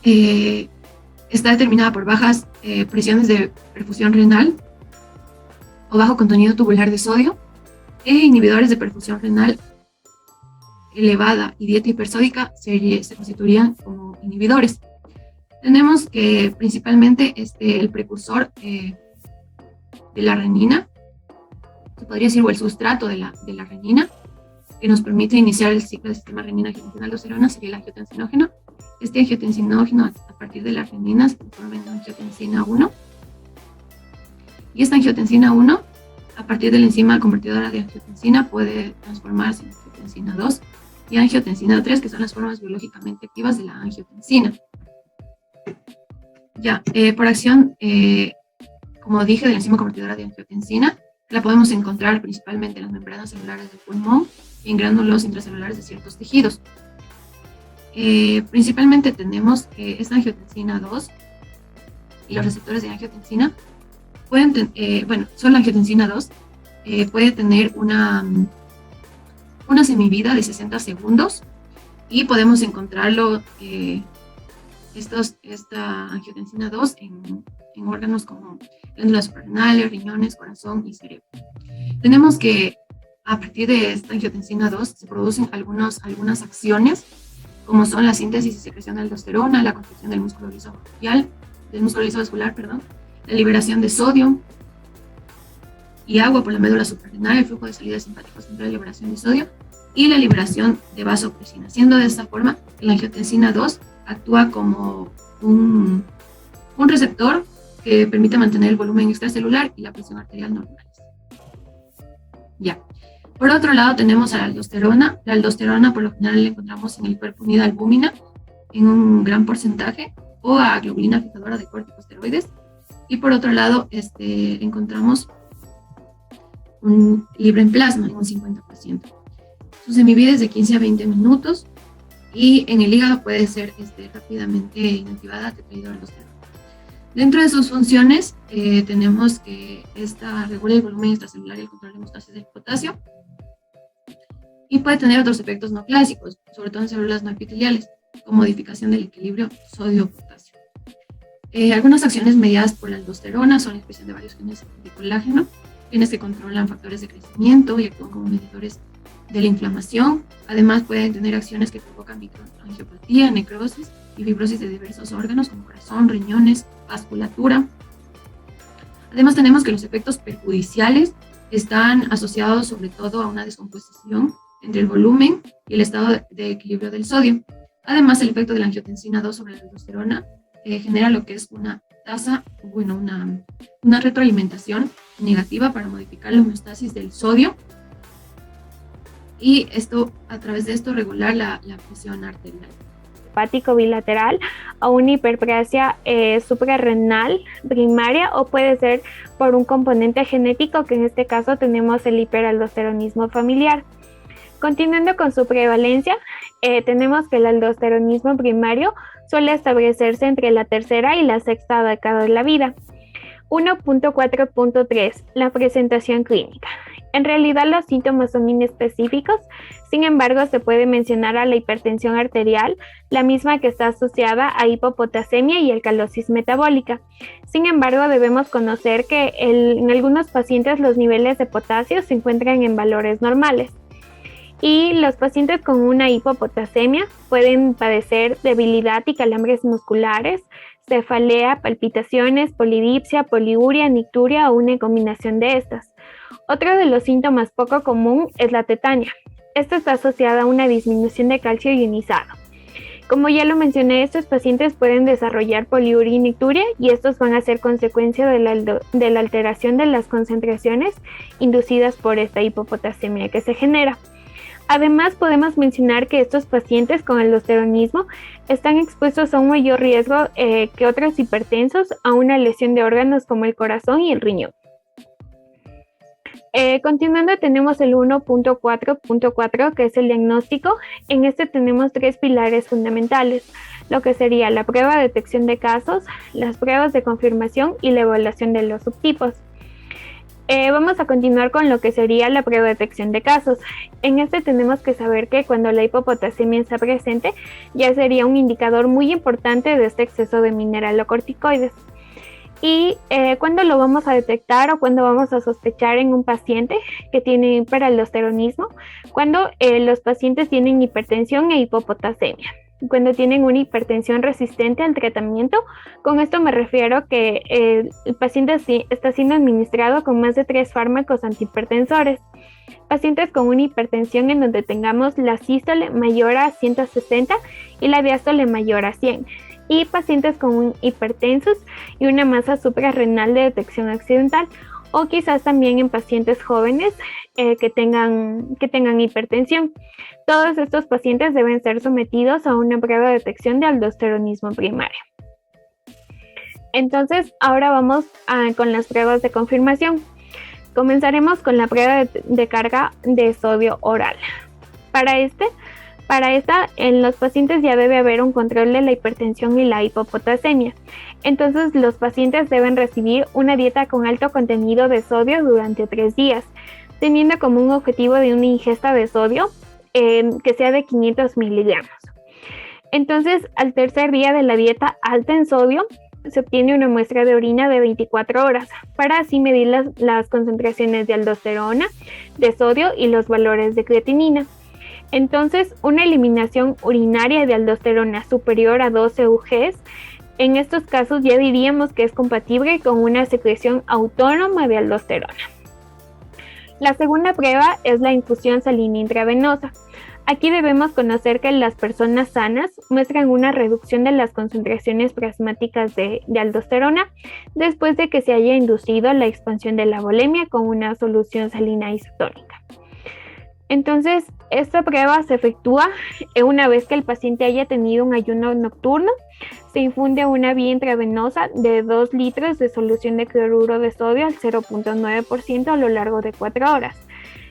está determinada por bajas presiones de perfusión renal o bajo contenido tubular de sodio, e inhibidores de perfusión renal elevada y dieta hipersódica se constituirían como inhibidores. Tenemos que principalmente el precursor de la renina, se podría decir, o el sustrato de la renina, que nos permite iniciar el ciclo del sistema renina-angiotensina-aldosterona, sería el angiotensinógeno. Este angiotensinógeno, a partir de las reninas, se transforma en angiotensina 1. Y esta angiotensina 1, a partir de la enzima convertidora de angiotensina, puede transformarse en angiotensina 2 y angiotensina 3, que son las formas biológicamente activas de la angiotensina. Ya, por acción, como dije, de la enzima convertidora de angiotensina, la podemos encontrar principalmente en las membranas celulares del pulmón y en gránulos intracelulares de ciertos tejidos. Principalmente tenemos esta angiotensina 2 y los receptores de angiotensina solo la angiotensina 2 puede tener una semivida de 60 segundos, y podemos encontrarlo, esta angiotensina 2 en órganos como glándulas suprarrenales, riñones, corazón y cerebro. Tenemos que a partir de esta angiotensina 2 se producen algunas acciones, como son la síntesis y secreción de aldosterona, la construcción del músculo lisovascular, la liberación de sodio y agua por la médula suprarrenal, el flujo de salida simpático central, liberación de sodio y la liberación de vasopresina. Siendo de esta forma, la angiotensina 2 actúa como un receptor que permite mantener el volumen extracelular y la presión arterial normales. Ya. Por otro lado tenemos a la aldosterona. La aldosterona por lo general la encontramos en el cuerpo unida albúmina en un gran porcentaje, o a globulina fijadora de corticosteroides. Y por otro lado, encontramos un libre en plasma en un 50%. Sus semividas es de 15 a 20 minutos y en el hígado puede ser rápidamente inactivada tetrahidroaldosterona. Dentro de sus funciones tenemos que esta regula el volumen extracelular y el control de hemostasis del potasio, y puede tener otros efectos no clásicos, sobre todo en células no epiteliales, como modificación del equilibrio sodio-potasio. Algunas acciones mediadas por la aldosterona son la expresión de varios genes de colágeno, genes que controlan factores de crecimiento y actúan como medidores de la inflamación. Además, pueden tener acciones que provocan microangiopatía, necrosis y fibrosis de diversos órganos como corazón, riñones, vasculatura. Además, tenemos que los efectos perjudiciales están asociados sobre todo a una descomposición entre el volumen y el estado de equilibrio del sodio. Además, el efecto de la angiotensina 2 sobre la aldosterona genera lo que es una retroalimentación negativa para modificar la homeostasis del sodio, y a través de esto regular la presión arterial. Hepático bilateral o una hiperplasia suprarrenal primaria, o puede ser por un componente genético, que en este caso tenemos el hiperaldosteronismo familiar. Continuando con su prevalencia, tenemos que el aldosteronismo primario suele establecerse entre la tercera y la sexta década de la vida. 1.4.3. La presentación clínica. En realidad los síntomas son inespecíficos, sin embargo se puede mencionar a la hipertensión arterial, la misma que está asociada a hipopotasemia y alcalosis metabólica. Sin embargo, debemos conocer que en algunos pacientes los niveles de potasio se encuentran en valores normales. Y los pacientes con una hipopotasemia pueden padecer debilidad y calambres musculares, cefalea, palpitaciones, polidipsia, poliuria, nicturia o una combinación de estas. Otro de los síntomas poco común es la tetania. Esta está asociada a una disminución de calcio ionizado. Como ya lo mencioné, estos pacientes pueden desarrollar poliuria y nicturia, y estos van a ser consecuencia de la alteración de las concentraciones inducidas por esta hipopotasemia que se genera. Además, podemos mencionar que estos pacientes con aldosteronismo están expuestos a un mayor riesgo que otros hipertensos a una lesión de órganos como el corazón y el riñón. Continuando, tenemos el 1.4.4, que es el diagnóstico. En este tenemos 3 pilares fundamentales, lo que sería la prueba de detección de casos, las pruebas de confirmación y la evaluación de los subtipos. Vamos a continuar con lo que sería la prueba de detección de casos. En este tenemos que saber que cuando la hipopotasemia está presente, ya sería un indicador muy importante de este exceso de mineralocorticoides. Y cuando lo vamos a detectar o cuando vamos a sospechar en un paciente que tiene hiperaldosteronismo, cuando los pacientes tienen hipertensión e hipopotasemia. Cuando tienen una hipertensión resistente al tratamiento, con esto me refiero que el paciente está siendo administrado con más de 3 fármacos antihipertensores. Pacientes con una hipertensión en donde tengamos la sístole mayor a 160 y la diástole mayor a 100. Y pacientes con hipertensos y una masa suprarrenal de detección accidental, o quizás también en pacientes jóvenes que tengan hipertensión. Todos estos pacientes deben ser sometidos a una prueba de detección de aldosteronismo primario. Entonces, ahora vamos con las pruebas de confirmación. Comenzaremos con la prueba de carga de sodio oral. Para esta, en los pacientes ya debe haber un control de la hipertensión y la hipopotasemia. Entonces, los pacientes deben recibir una dieta con alto contenido de sodio durante 3 días, teniendo como un objetivo de una ingesta de sodio que sea de 500 miligramos. Entonces, al tercer día de la dieta alta en sodio, se obtiene una muestra de orina de 24 horas para así medir las concentraciones de aldosterona, de sodio y los valores de creatinina. Entonces, una eliminación urinaria de aldosterona superior a 12 UGs, en estos casos ya diríamos que es compatible con una secreción autónoma de aldosterona. La segunda prueba es la infusión salina intravenosa. Aquí debemos conocer que las personas sanas muestran una reducción de las concentraciones plasmáticas de aldosterona después de que se haya inducido la expansión de la volemia con una solución salina isotónica. Entonces, esta prueba se efectúa una vez que el paciente haya tenido un ayuno nocturno. Se infunde una vía intravenosa de 2 litros de solución de cloruro de sodio al 0.9% a lo largo de 4 horas.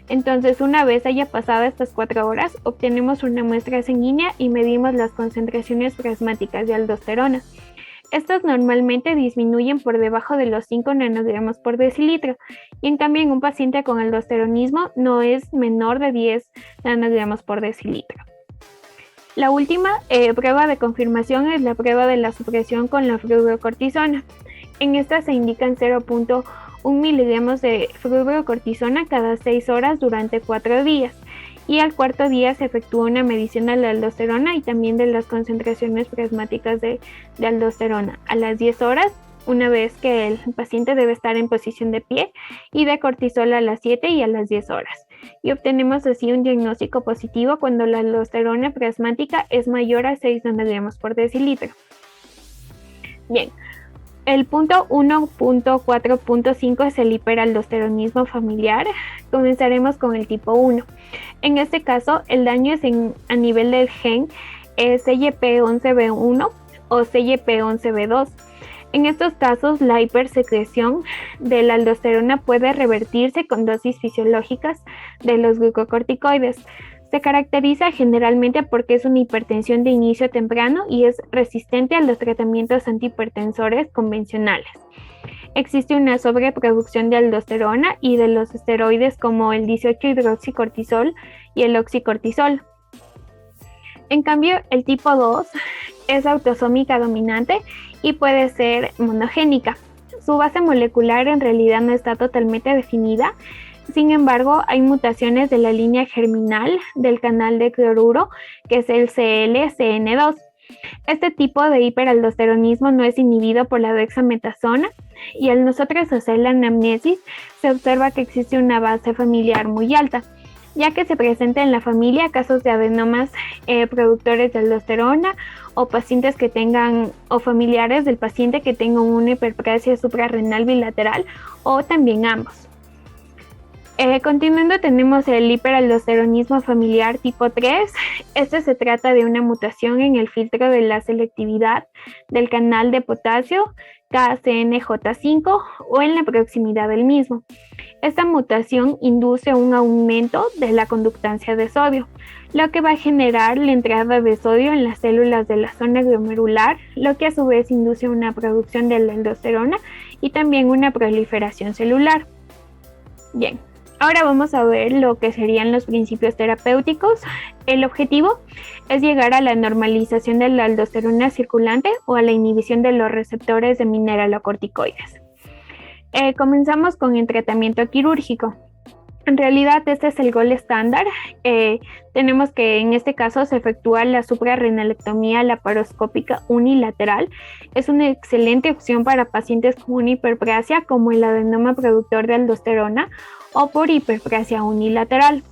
Entonces, una vez haya pasado estas 4 horas, obtenemos una muestra sanguínea y medimos las concentraciones plasmáticas de aldosterona. Estas normalmente disminuyen por debajo de los 5 nanogramos por decilitro, y en cambio en un paciente con aldosteronismo no es menor de 10 nanogramos por decilitro. La última prueba de confirmación es la prueba de la supresión con la fluorocortisona. En esta se indican 0.1 miligramos de fluorocortisona cada 6 horas durante 4 días. Y al cuarto día se efectúa una medición de la aldosterona y también de las concentraciones plasmáticas de aldosterona a las 10 horas, una vez que el paciente debe estar en posición de pie, y de cortisol a las 7 y a las 10 horas. Y obtenemos así un diagnóstico positivo cuando la aldosterona plasmática es mayor a 6 nanogramos por decilitro. Bien. El punto 1.4.5 es el hiperaldosteronismo familiar. Comenzaremos con el tipo 1. En este caso, el daño es a nivel del gen CYP11B1 o CYP11B2. En estos casos, la hipersecreción de la aldosterona puede revertirse con dosis fisiológicas de los glucocorticoides. Se caracteriza generalmente porque es una hipertensión de inicio temprano y es resistente a los tratamientos antihipertensores convencionales. Existe una sobreproducción de aldosterona y de los esteroides como el 18-hidroxicortisol y el oxicortisol. En cambio, el tipo 2 es autosómica dominante y puede ser monogénica. Su base molecular en realidad no está totalmente definida. Sin embargo, hay mutaciones de la línea germinal del canal de cloruro, que es el CLCN2. Este tipo de hiperaldosteronismo no es inhibido por la dexametasona, y al nosotros hacer la anamnesis se observa que existe una base familiar muy alta, ya que se presenta en la familia casos de adenomas productores de aldosterona o pacientes que tengan o familiares del paciente que tengan una hiperplasia suprarrenal bilateral o también ambos. Continuando, tenemos el hiperaldosteronismo familiar tipo 3. Este se trata de una mutación en el filtro de la selectividad del canal de potasio KCNJ5 o en la proximidad del mismo. Esta mutación induce un aumento de la conductancia de sodio, lo que va a generar la entrada de sodio en las células de la zona glomerular, lo que a su vez induce una producción de la aldosterona y también una proliferación celular. Bien. Ahora vamos a ver lo que serían los principios terapéuticos. El objetivo es llegar a la normalización de la aldosterona circulante o a la inhibición de los receptores de mineralocorticoides. Comenzamos con el tratamiento quirúrgico. En realidad este es el gold estándar. Tenemos que en este caso se efectúa la suprarrenalectomía laparoscópica unilateral. Es una excelente opción para pacientes con una hiperplasia como el adenoma productor de aldosterona o por hiperplasia unilateral.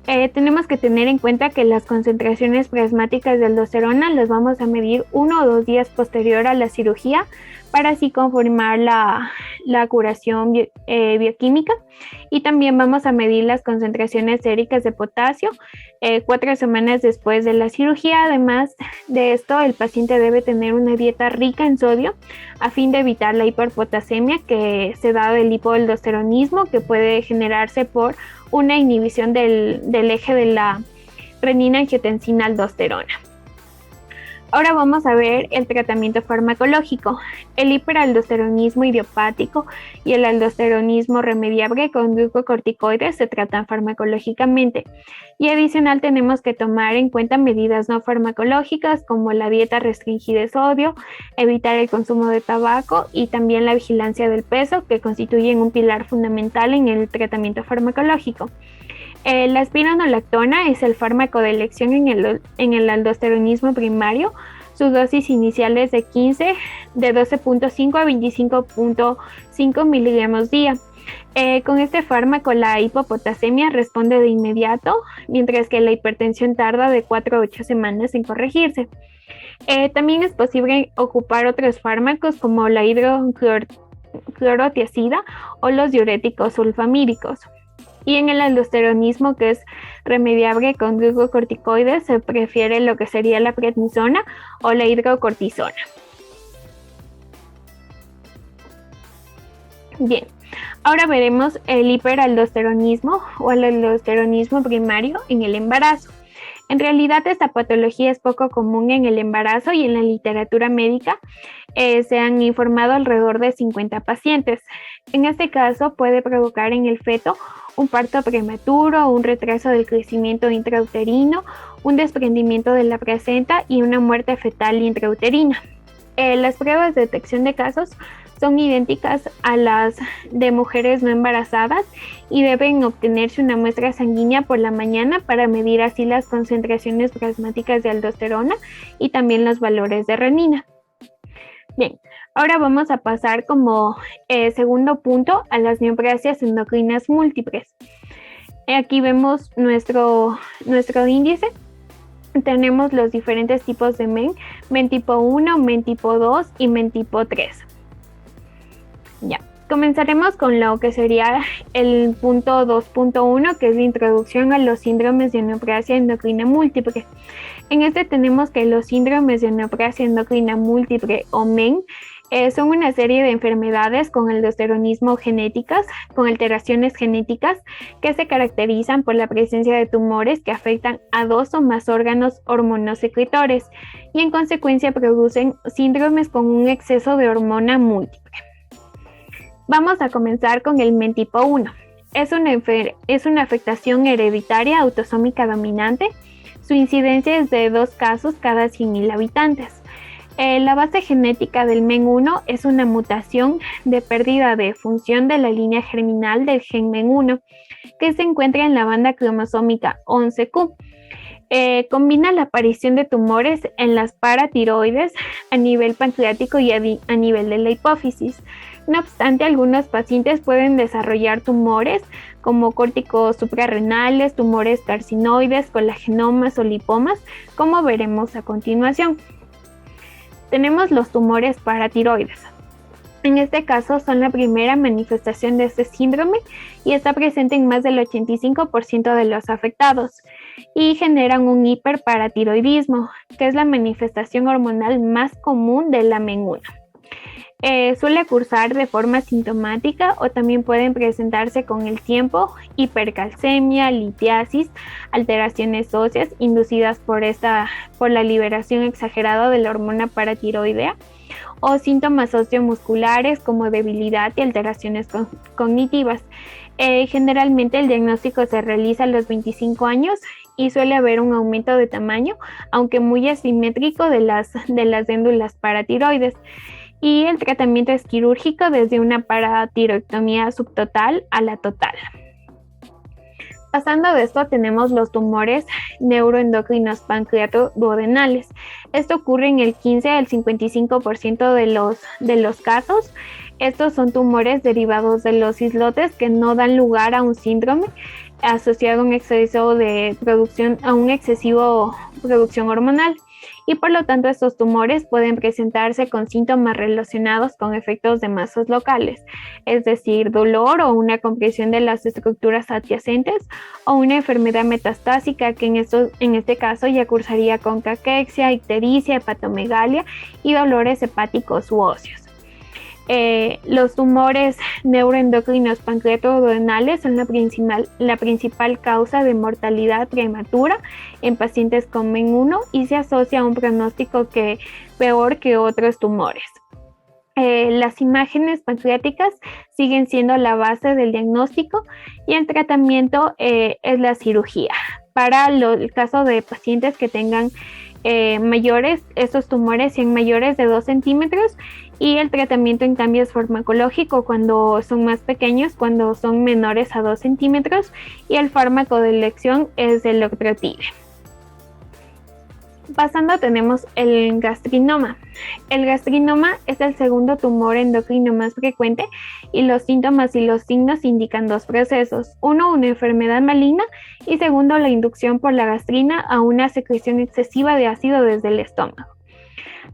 Tenemos que tener en cuenta que las concentraciones plasmáticas de aldosterona las vamos a medir 1 o 2 días posterior a la cirugía para así confirmar la curación bioquímica, y también vamos a medir las concentraciones séricas de potasio 4 semanas después de la cirugía. Además de esto, el paciente debe tener una dieta rica en sodio a fin de evitar la hiperpotasemia que se da del hipoaldosteronismo, que puede generarse por una inhibición del eje de la renina-angiotensina-aldosterona. Ahora vamos a ver el tratamiento farmacológico. El hiperaldosteronismo idiopático y el aldosteronismo remediable con glucocorticoides se tratan farmacológicamente. Y adicional tenemos que tomar en cuenta medidas no farmacológicas como la dieta restringida de sodio, evitar el consumo de tabaco y también la vigilancia del peso, que constituyen un pilar fundamental en el tratamiento farmacológico. La espironolactona es el fármaco de elección en el aldosteronismo primario. Sus dosis iniciales de 12.5 a 25.5 miligramos día. Con este fármaco la hipopotasemia responde de inmediato, mientras que la hipertensión tarda de 4 a 8 semanas en corregirse. También es posible ocupar otros fármacos como la hidroclorotiazida o los diuréticos sulfamídicos. Y en el aldosteronismo, que es remediable con glucocorticoides, se prefiere lo que sería la prednisona o la hidrocortisona. Bien, ahora veremos el hiperaldosteronismo o el aldosteronismo primario en el embarazo. En realidad, esta patología es poco común en el embarazo y en la literatura médica se han informado alrededor de 50 pacientes. En este caso, puede provocar en el feto un parto prematuro, un retraso del crecimiento intrauterino, un desprendimiento de la placenta y una muerte fetal intrauterina. Las pruebas de detección de casos son idénticas a las de mujeres no embarazadas y deben obtenerse una muestra sanguínea por la mañana para medir así las concentraciones plasmáticas de aldosterona y también los valores de renina. Bien, ahora vamos a pasar como segundo punto a las neoplasias endocrinas múltiples. Aquí vemos nuestro índice. Tenemos los diferentes tipos de MEN tipo 1, MEN tipo 2 y MEN tipo 3. Ya, comenzaremos con lo que sería el punto 2.1, que es la introducción a los síndromes de neoplasia endocrina múltiple. En este tenemos que los síndromes de neoplasia endocrina múltiple o MEN son una serie de enfermedades con aldosteronismo genéticas, con alteraciones genéticas que se caracterizan por la presencia de tumores que afectan a 2 o más órganos hormonosecretores y en consecuencia producen síndromes con un exceso de hormona múltiple. Vamos a comenzar con el MEN tipo 1. Es una afectación hereditaria autosómica dominante. Su incidencia es de 2 casos cada 100.000 habitantes. La base genética del MEN1 es una mutación de pérdida de función de la línea germinal del gen MEN1, que se encuentra en la banda cromosómica 11q. Combina la aparición de tumores en las paratiroides a nivel pancreático y a nivel de la hipófisis. No obstante, algunos pacientes pueden desarrollar tumores como córticos suprarrenales, tumores carcinoides, colagenomas o lipomas, como veremos a continuación. Tenemos los tumores paratiroides. En este caso son la primera manifestación de este síndrome y está presente en más del 85% de los afectados y generan un hiperparatiroidismo, que es la manifestación hormonal más común de la MEN1. Suele cursar de forma sintomática o también pueden presentarse con el tiempo hipercalcemia, litiasis, alteraciones óseas inducidas por la liberación exagerada de la hormona paratiroidea o síntomas sociomusculares como debilidad y alteraciones cognitivas. Generalmente el diagnóstico se realiza a los 25 años y suele haber un aumento de tamaño, aunque muy asimétrico de las glándulas paratiroides. Y el tratamiento es quirúrgico desde una paratiroidectomía subtotal a la total. Pasando de esto tenemos los tumores neuroendocrinos pancreatoduodenales. Esto ocurre en el 15 al 55% de los casos. Estos son tumores derivados de los islotes que no dan lugar a un síndrome asociado a un excesivo producción hormonal. Y por lo tanto estos tumores pueden presentarse con síntomas relacionados con efectos de masas locales, es decir, dolor o una compresión de las estructuras adyacentes o una enfermedad metastásica que en este caso ya cursaría con caquexia, ictericia, hepatomegalia y dolores hepáticos u óseos. Los tumores neuroendocrinos pancreatoduodenales son la principal causa de mortalidad prematura en pacientes con MEN1 y se asocia a un pronóstico peor que otros tumores. Las imágenes pancreáticas siguen siendo la base del diagnóstico y el tratamiento es la cirugía. Para el caso de pacientes que tengan estos tumores sean mayores de 2 centímetros y el tratamiento en cambio es farmacológico cuando son más pequeños, cuando son menores a 2 centímetros y el fármaco de elección es el octreotide. Pasando tenemos el gastrinoma. El gastrinoma es el segundo tumor endocrino más frecuente y los síntomas y los signos indican 2 procesos. Uno, una enfermedad maligna y segundo, la inducción por la gastrina a una secreción excesiva de ácido desde el estómago.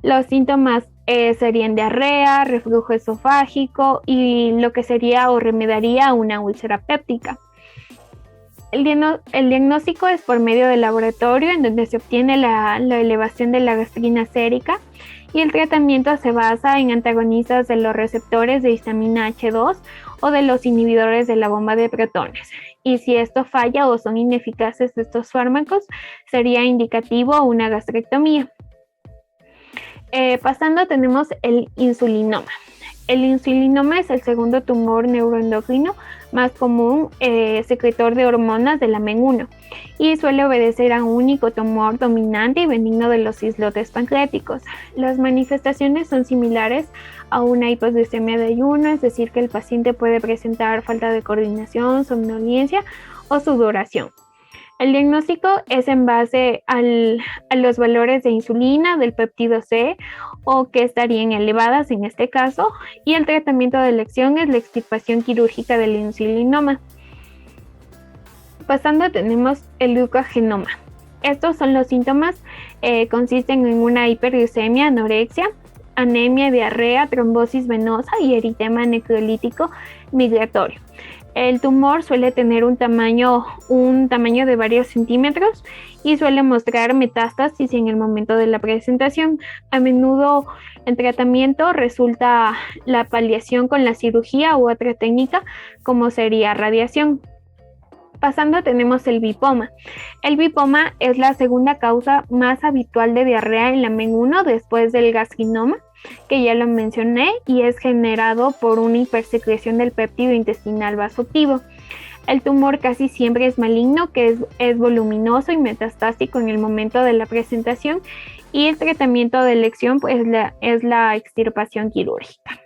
Los síntomas serían diarrea, reflujo esofágico y lo que sería o remediaría una úlcera péptica. El diagnóstico es por medio del laboratorio, en donde se obtiene la elevación de la gastrina sérica, y el tratamiento se basa en antagonistas de los receptores de histamina H2 o de los inhibidores de la bomba de protones. Y si esto falla o son ineficaces estos fármacos, sería indicativo una gastrectomía. Pasando, tenemos el insulinoma. El insulinoma es el segundo tumor neuroendocrino más común secretor de hormonas del AMEN1 y suele obedecer a un único tumor dominante y benigno de los islotes pancreáticos. Las manifestaciones son similares a una hipoglucemia de ayuno, es decir, que el paciente puede presentar falta de coordinación, somnolencia o sudoración. El diagnóstico es en base a los valores de insulina, del péptido C, o que estarían elevadas en este caso, y el tratamiento de elección es la extirpación quirúrgica del insulinoma. Pasando, tenemos el glucagenoma. Estos son los síntomas, consisten en una hiperglucemia, anorexia, anemia, diarrea, trombosis venosa y eritema necrolítico migratorio. El tumor suele tener un tamaño de varios centímetros y suele mostrar metástasis en el momento de la presentación. A menudo en tratamiento resulta la paliación con la cirugía u otra técnica como sería radiación. Pasando, tenemos el bipoma. El bipoma es la segunda causa más habitual de diarrea en la AMEN1 después del gastrinoma, que ya lo mencioné, y es generado por una hipersecreción del péptido intestinal vasoactivo. El tumor casi siempre es maligno, que es voluminoso y metastásico en el momento de la presentación, y el tratamiento de elección pues, es la extirpación quirúrgica.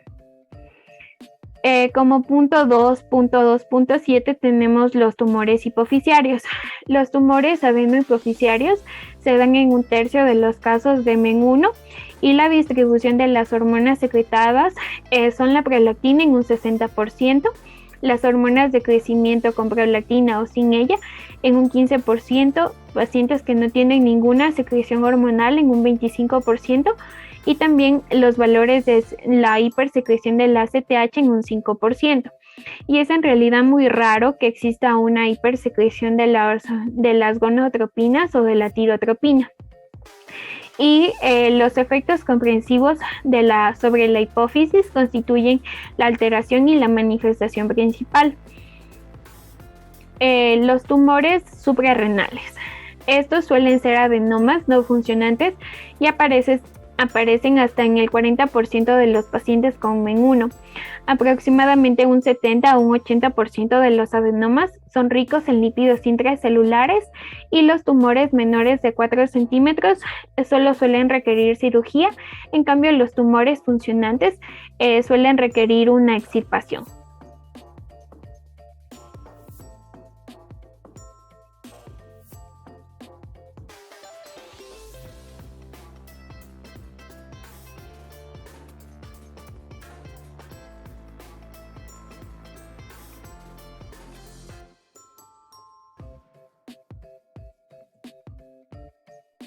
Como punto 2.2.7 tenemos los tumores hipofisiarios. Los tumores adenohipofisiarios se dan en 1/3 de los casos de MEN1 y la distribución de las hormonas secretadas son la prolactina en un 60%, las hormonas de crecimiento con prolactina o sin ella en un 15%, pacientes que no tienen ninguna secreción hormonal en un 25%, y también los valores de la hipersecreción del ACTH en un 5%. Y es en realidad muy raro que exista una hipersecreción de las gonotropinas o de la tirotropina. Y los efectos comprensivos sobre la hipófisis constituyen la alteración y la manifestación principal. Los tumores suprarrenales. Estos suelen ser adenomas no funcionantes y aparecen hasta en el 40% de los pacientes con MEN1. Aproximadamente un 70 a un 80% de los adenomas son ricos en lípidos intracelulares y los tumores menores de 4 centímetros solo suelen requerir cirugía. En cambio, los tumores funcionantes suelen requerir una extirpación.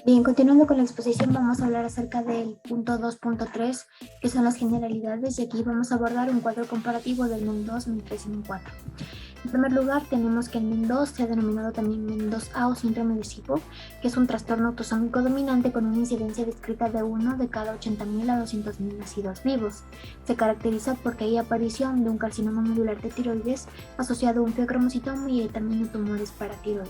Bien, continuando con la exposición, vamos a hablar acerca del punto 2.3, que son las generalidades, y aquí vamos a abordar un cuadro comparativo del MEN2, MEN3 y MEN4. En primer lugar, tenemos que el MEN2 se ha denominado también MEN2A o síndrome de SIBO, que es un trastorno autosómico dominante con una incidencia descrita de 1 de cada 80.000 a 200.000 nacidos vivos. Se caracteriza porque hay aparición de un carcinoma medular de tiroides asociado a un feocromocitoma y hay también tumores paratiroides.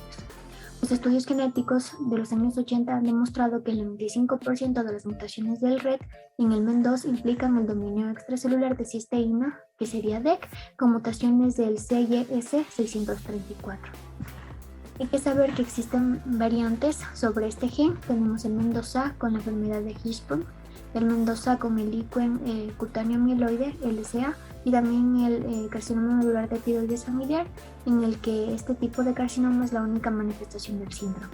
Los estudios genéticos de los años 80 han demostrado que el 95% de las mutaciones del RET en el MEN2 implican el dominio extracelular de cisteína, que sería DEC, con mutaciones del CYS634. Hay que saber que existen variantes sobre este gen. Tenemos el MEN2A con la enfermedad de Hirschsprung, el MEN2A con el líquen cutáneo mieloide, LCA, y también el carcinoma medular de tiroides familiar, en el que este tipo de carcinoma es la única manifestación del síndrome.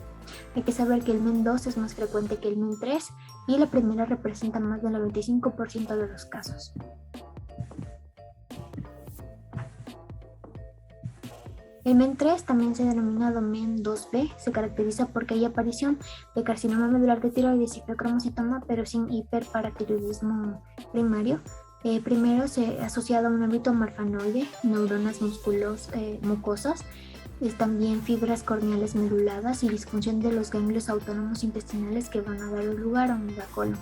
Hay que saber que el MEN2 es más frecuente que el MEN3 y la primera representa más del 95% de los casos. El MEN3, también se ha denominado MEN2B, se caracteriza porque hay aparición de carcinoma medular de tiroides y feocromocitoma, pero sin hiperparatiroidismo primario. Primero se ha asociado a un ámbito marfanoide, neuronas mucosas, también fibras corneales meduladas y disfunción de los ganglios autónomos intestinales que van a dar lugar a un megacolon.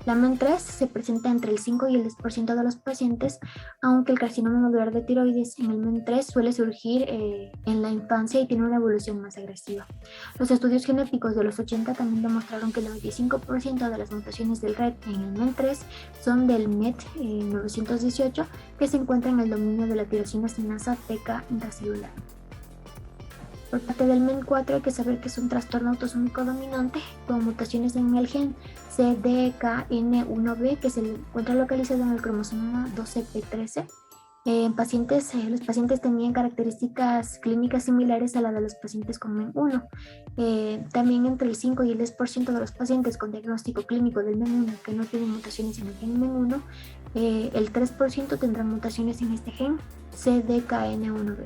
La MEN3 se presenta entre el 5 y el 10% de los pacientes, aunque el carcinoma nodular de tiroides en el MEN3 suele surgir en la infancia y tiene una evolución más agresiva. Los estudios genéticos de los 80 también demostraron que el 95% de las mutaciones del RET en el MEN3 son del MET 918, que se encuentra en el dominio de la tirosina sinasa TK intracelular. Por parte del MEN4 hay que saber que es un trastorno autosómico dominante con mutaciones en el gen CDKN1B que se encuentra localizado en el cromosoma 12p13. Los pacientes tenían características clínicas similares a la de los pacientes con MEN1. También entre el 5 y el 10% de los pacientes con diagnóstico clínico del MEN1 que no tienen mutaciones en el gen MEN1, el 3% tendrán mutaciones en este gen CDKN1B.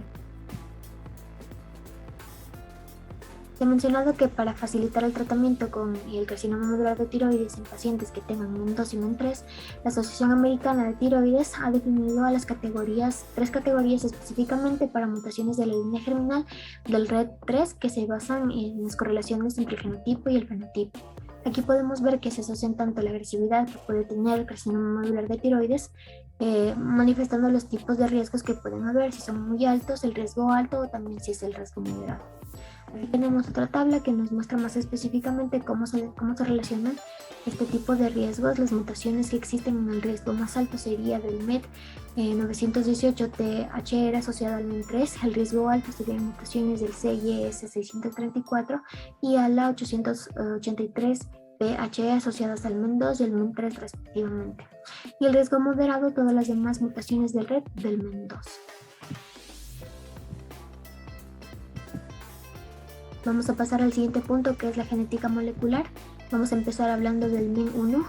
Se ha mencionado que para facilitar el tratamiento con el carcinoma nodular de tiroides en pacientes que tengan MEN2 y MEN3, la Asociación Americana de Tiroides ha definido a las tres categorías específicamente para mutaciones de la línea germinal del RET3 que se basan en las correlaciones entre el genotipo y el fenotipo. Aquí podemos ver que se asocian tanto la agresividad que puede tener el carcinoma nodular de tiroides, manifestando los tipos de riesgos que pueden haber, si son muy altos, el riesgo alto o también si es el riesgo moderado. Aquí tenemos otra tabla que nos muestra más específicamente cómo se relacionan este tipo de riesgos. Las mutaciones que existen en el riesgo más alto sería del MET 918THR asociado al MEN3, el riesgo alto serían mutaciones del CYS 634 y a la 883PHE asociadas al MEN2 y el MEN3 respectivamente. Y el riesgo moderado, todas las demás mutaciones del RET del MEN2. Vamos a pasar al siguiente punto, que es la genética molecular. Vamos a empezar hablando del MEN1,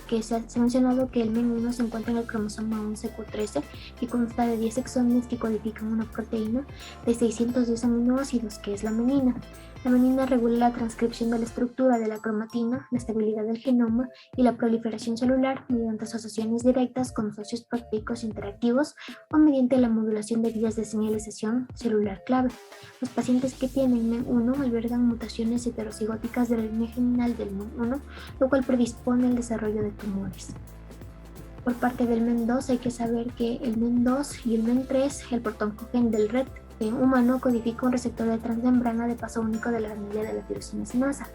que se ha mencionado que el MEN1 se encuentra en el cromosoma 11q13 y consta de 10 exones que codifican una proteína de 610 aminoácidos, que es la menina. La menina regula la transcripción de la estructura de la cromatina, la estabilidad del genoma y la proliferación celular mediante asociaciones directas con socios proteicos interactivos o mediante la modulación de vías de señalización celular clave. Los pacientes que tienen MEN1 albergan mutaciones heterocigóticas de la línea germinal del MEN1, lo cual predispone al desarrollo de tumores. Por parte del MEN2 hay que saber que el MEN2 y el MEN3, el protoncogen del RET humano, codifica un receptor de transmembrana de paso único de la familia de la tirosina sinasa,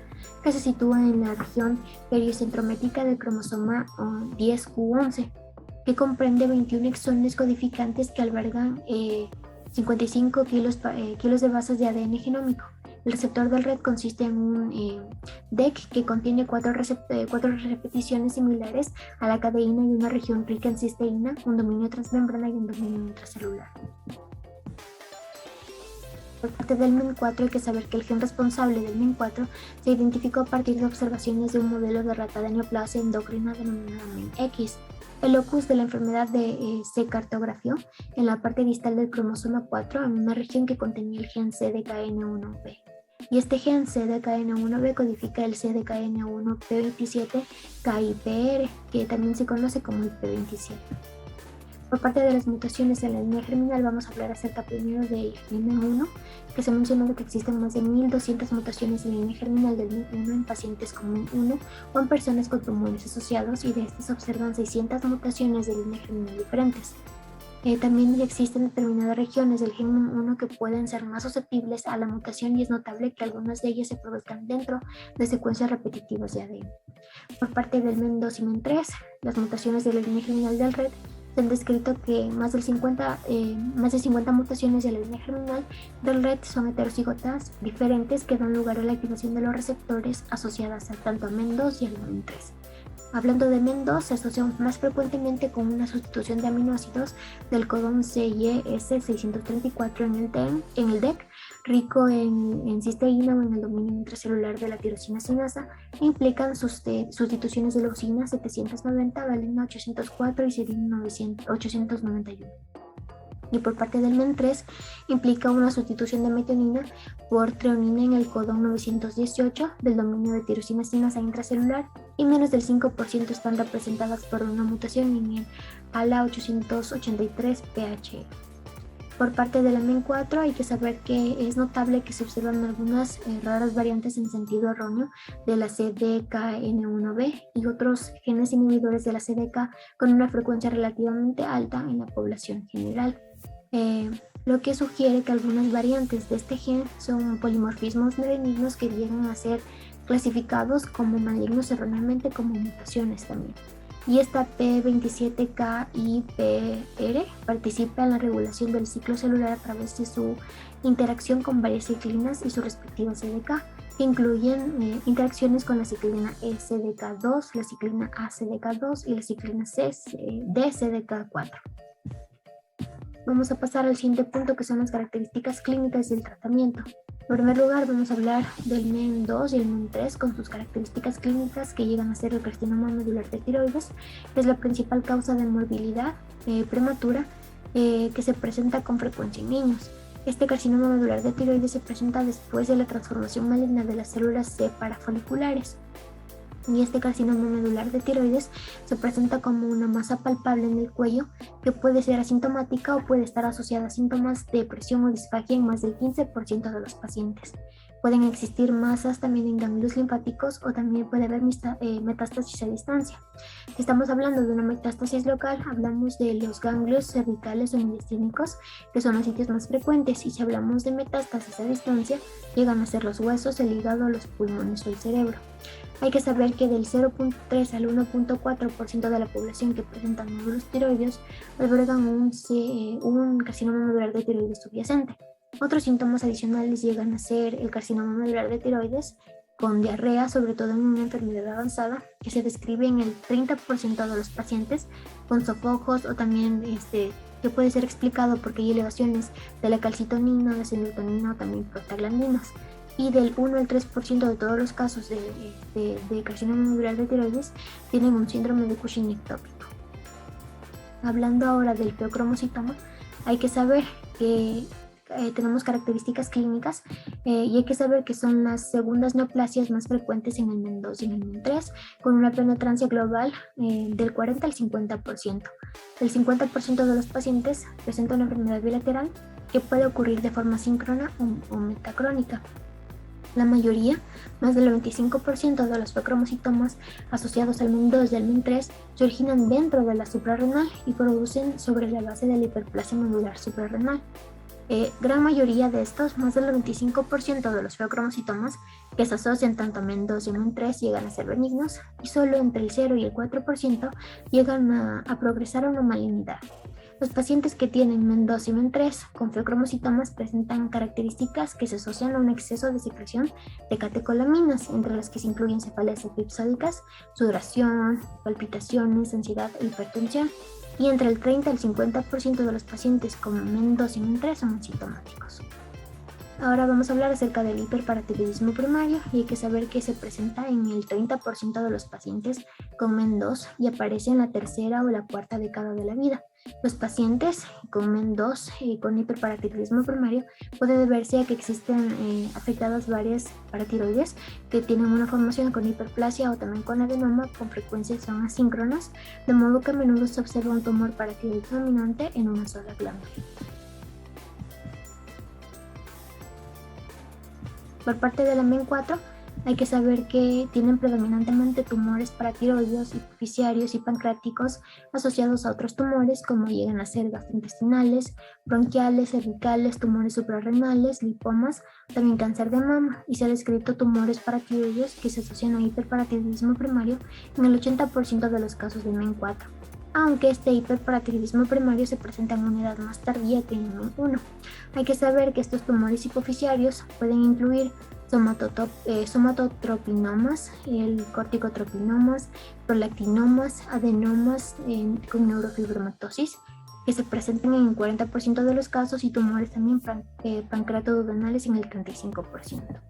que se sitúa en la región periocentrométrica del cromosoma 10q11, que comprende 21 exones codificantes que albergan 55 kilos de bases de ADN genómico. El receptor del RET consiste en un DEC que contiene cuatro repeticiones similares a la cadeína y una región rica en cisteína, un dominio transmembrana y un dominio intracelular. Por parte del MEN4 hay que saber que el gen responsable del MEN4 se identificó a partir de observaciones de un modelo de rata de neoplasia endocrina denominada MEN-X. El locus de la enfermedad se cartografió en la parte distal del cromosoma 4 en una región que contenía el gen CDKN1B. Y este gen CDKN1B codifica el CDKN1P27-KIPR, que también se conoce como el P27. Por parte de las mutaciones en la línea germinal vamos a hablar acerca primero del MEN1, que se ha mencionado que existen más de 1.200 mutaciones en la línea germinal del MEN1 en pacientes con MEN1 o en personas con tumores asociados, y de estas se observan 600 mutaciones de línea germinal diferentes. También existen determinadas regiones del gen MEN1 que pueden ser más susceptibles a la mutación, y es notable que algunas de ellas se produzcan dentro de secuencias repetitivas de ADN. Por parte del MEN2 y MEN3, las mutaciones de la línea germinal del RET se han descrito que más de 50 mutaciones de la línea germinal del RET son heterocigotas diferentes que dan lugar a la activación de los receptores asociadas a tanto a MEN2 y al MEN3. Hablando de MEN2, se asocia más frecuentemente con una sustitución de aminoácidos del codón CYS 634 en el DEC, rico en cisteína o en el dominio intracelular de la tirosina sinasa, e implican sustituciones de leucina 790, valina 804 y serina 891. Y por parte del MEN3 implica una sustitución de metionina por treonina en el codón 918 del dominio de tirosina sinasa intracelular, y menos del 5% están representadas por una mutación en el ALA 883PHE. Por parte de la MEN4 hay que saber que es notable que se observan algunas raras variantes en sentido erróneo de la CDKN1B y otros genes inhibidores de la CDK con una frecuencia relativamente alta en la población general. Lo que sugiere que algunas variantes de este gen son polimorfismos benignos que llegan a ser clasificados como malignos erróneamente como mutaciones también. Y esta P27KIPR participa en la regulación del ciclo celular a través de su interacción con varias ciclinas y su respectiva CDK, que incluyen interacciones con la ciclina ECDK2, la ciclina ACDK2 y la ciclina DCDK4. Vamos a pasar al siguiente punto, que son las características clínicas del tratamiento. En primer lugar, vamos a hablar del MEN2 y el MEN3 con sus características clínicas, que llegan a ser el carcinoma medular de tiroides, que es la principal causa de morbilidad prematura que se presenta con frecuencia en niños. Este carcinoma medular de tiroides se presenta después de la transformación maligna de las células C parafoliculares. Y este carcinoma medular de tiroides se presenta como una masa palpable en el cuello que puede ser asintomática o puede estar asociada a síntomas de depresión o disfagia en más del 15% de los pacientes. Pueden existir masas también en ganglios linfáticos o también puede haber metástasis a distancia. Si estamos hablando de una metástasis local, hablamos de los ganglios cervicales o mediastínicos, que son los sitios más frecuentes, y si hablamos de metástasis a distancia, llegan a ser los huesos, el hígado, los pulmones o el cerebro. Hay que saber que del 0.3 al 1.4% de la población que presenta nódulos tiroideos albergan un carcinoma medular de tiroides subyacente. Otros síntomas adicionales llegan a ser el carcinoma medular de tiroides con diarrea, sobre todo en una enfermedad avanzada, que se describe en el 30% de los pacientes, con sofocos o también que puede ser explicado porque hay elevaciones de la calcitonina, la serotonina o también prostaglandinas. Y del 1 al 3% de todos los casos de carcinoma medular de tiroides tienen un síndrome de Cushing ectópico. Hablando ahora del feocromocitoma, hay que saber que tenemos características clínicas y hay que saber que son las segundas neoplasias más frecuentes en el MEN2 y en el MEN3, con una penetrancia global del 40 al 50%. El 50% de los pacientes presenta una enfermedad bilateral que puede ocurrir de forma síncrona o metacrónica. La mayoría, más del 95% de los feocromocitomas asociados al MEN2 y al MEN3 se originan dentro de la suprarrenal y producen sobre la base de la hiperplasia medular suprarrenal. Gran mayoría de estos, más del 95% de los feocromocitomas que se asocian tanto a MEN2 y MEN3 llegan a ser benignos y solo entre el 0 y el 4% llegan a progresar a una malignidad. Los pacientes que tienen MEN2 y MEN3 con feocromocitomas presentan características que se asocian a un exceso de secreción de catecolaminas, entre las que se incluyen cefaleas episódicas, sudoración, palpitaciones, ansiedad e hipertensión. Y entre el 30 al 50% de los pacientes con MEN2 y MEN3 son asintomáticos. Ahora vamos a hablar acerca del hiperparatiroidismo primario, y hay que saber que se presenta en el 30% de los pacientes con MEN2 y aparece en la tercera o la cuarta década de la vida. Los pacientes con MEN2 y con hiperparatiroidismo primario puede deberse a que existen afectadas varias paratiroides que tienen una formación con hiperplasia o también con adenoma, con frecuencias son asíncronas, de modo que a menudo se observa un tumor paratiroide dominante en una sola glándula. Por parte de la MEN4, hay que saber que tienen predominantemente tumores paratiroideos, hipofisiarios y pancreáticos asociados a otros tumores, como llegan a ser gastrointestinales, bronquiales, cervicales, tumores suprarrenales, lipomas, también cáncer de mama, y se ha descrito tumores paratiroideos que se asocian a hiperparatiroidismo primario en el 80% de los casos de MEN4. Aunque este hiperparatiroidismo primario se presenta en una edad más tardía que en el MEN1. Hay que saber que estos tumores hipofisiarios pueden incluir somatotropinomas, corticotropinomas, prolactinomas, adenomas con neurofibromatosis, que se presentan en el 40% de los casos, y tumores también pancreatoduodenales en el 35%.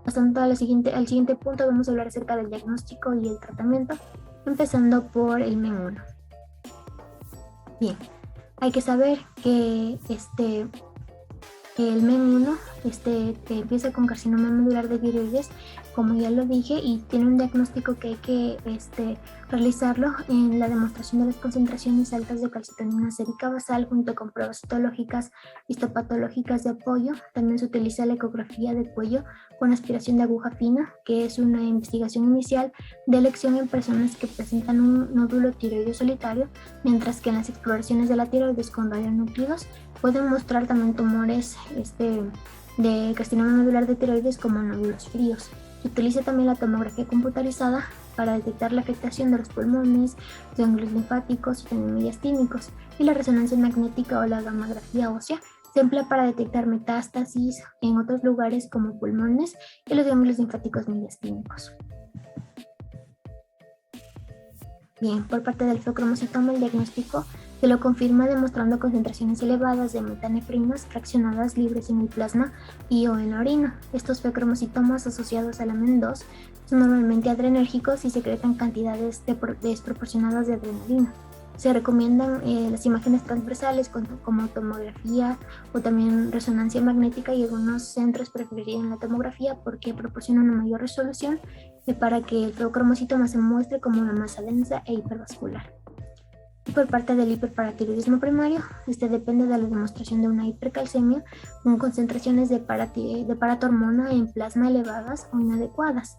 Pasando al siguiente punto, vamos a hablar acerca del diagnóstico y el tratamiento, empezando por el MEN1. Bien, hay que saber que El MEN1 empieza con carcinoma medular de tiroides, como ya lo dije, y tiene un diagnóstico que hay que realizarlo en la demostración de las concentraciones altas de calcitonina sérica basal junto con pruebas citológicas histopatológicas de apoyo. También se utiliza la ecografía de cuello con aspiración de aguja fina, que es una investigación inicial de elección en personas que presentan un nódulo tiroideo solitario, mientras que en las exploraciones de la tiroides con radionúclidos pueden mostrar también tumores de carcinoma medular de tiroides como nódulos fríos. Se utiliza también la tomografía computarizada para detectar la afectación de los pulmones, los ganglios linfáticos y también mediastínicos, y la resonancia magnética o la gammagrafía ósea se emplea para detectar metástasis en otros lugares como pulmones y los ganglios linfáticos mediastínicos. Bien, por parte del feocromocitoma, el diagnóstico se lo confirma demostrando concentraciones elevadas de metanefrinas fraccionadas libres en el plasma y o en la orina. Estos feocromocitomas asociados a la MEN2 son normalmente adrenérgicos y secretan cantidades desproporcionadas de adrenalina. Se recomiendan las imágenes transversales como tomografía o también resonancia magnética, y algunos centros preferirían la tomografía porque proporciona una mayor resolución para que el feocromocitoma se muestre como una masa densa e hipervascular. Por parte del hiperparatiroidismo primario, depende de la demostración de una hipercalcemia con concentraciones de paratormona en plasma elevadas o inadecuadas.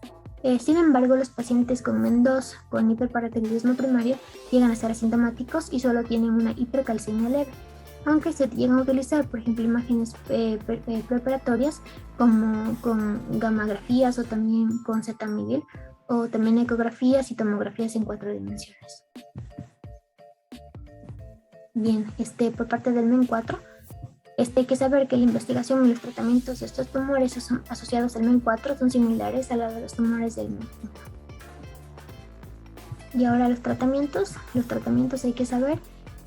Sin embargo, los pacientes con MEN2 con hiperparatiroidismo primario llegan a ser asintomáticos y solo tienen una hipercalcemia leve, aunque se llegan a utilizar, por ejemplo, imágenes preoperatorias como con gammagrafías o también con Z-mil, o también ecografías y tomografías en 4 dimensiones. Bien, por parte del MEN4, hay que saber que la investigación y los tratamientos de estos tumores asociados al MEN4 son similares a la de los tumores del MEN1. Y ahora los tratamientos hay que saber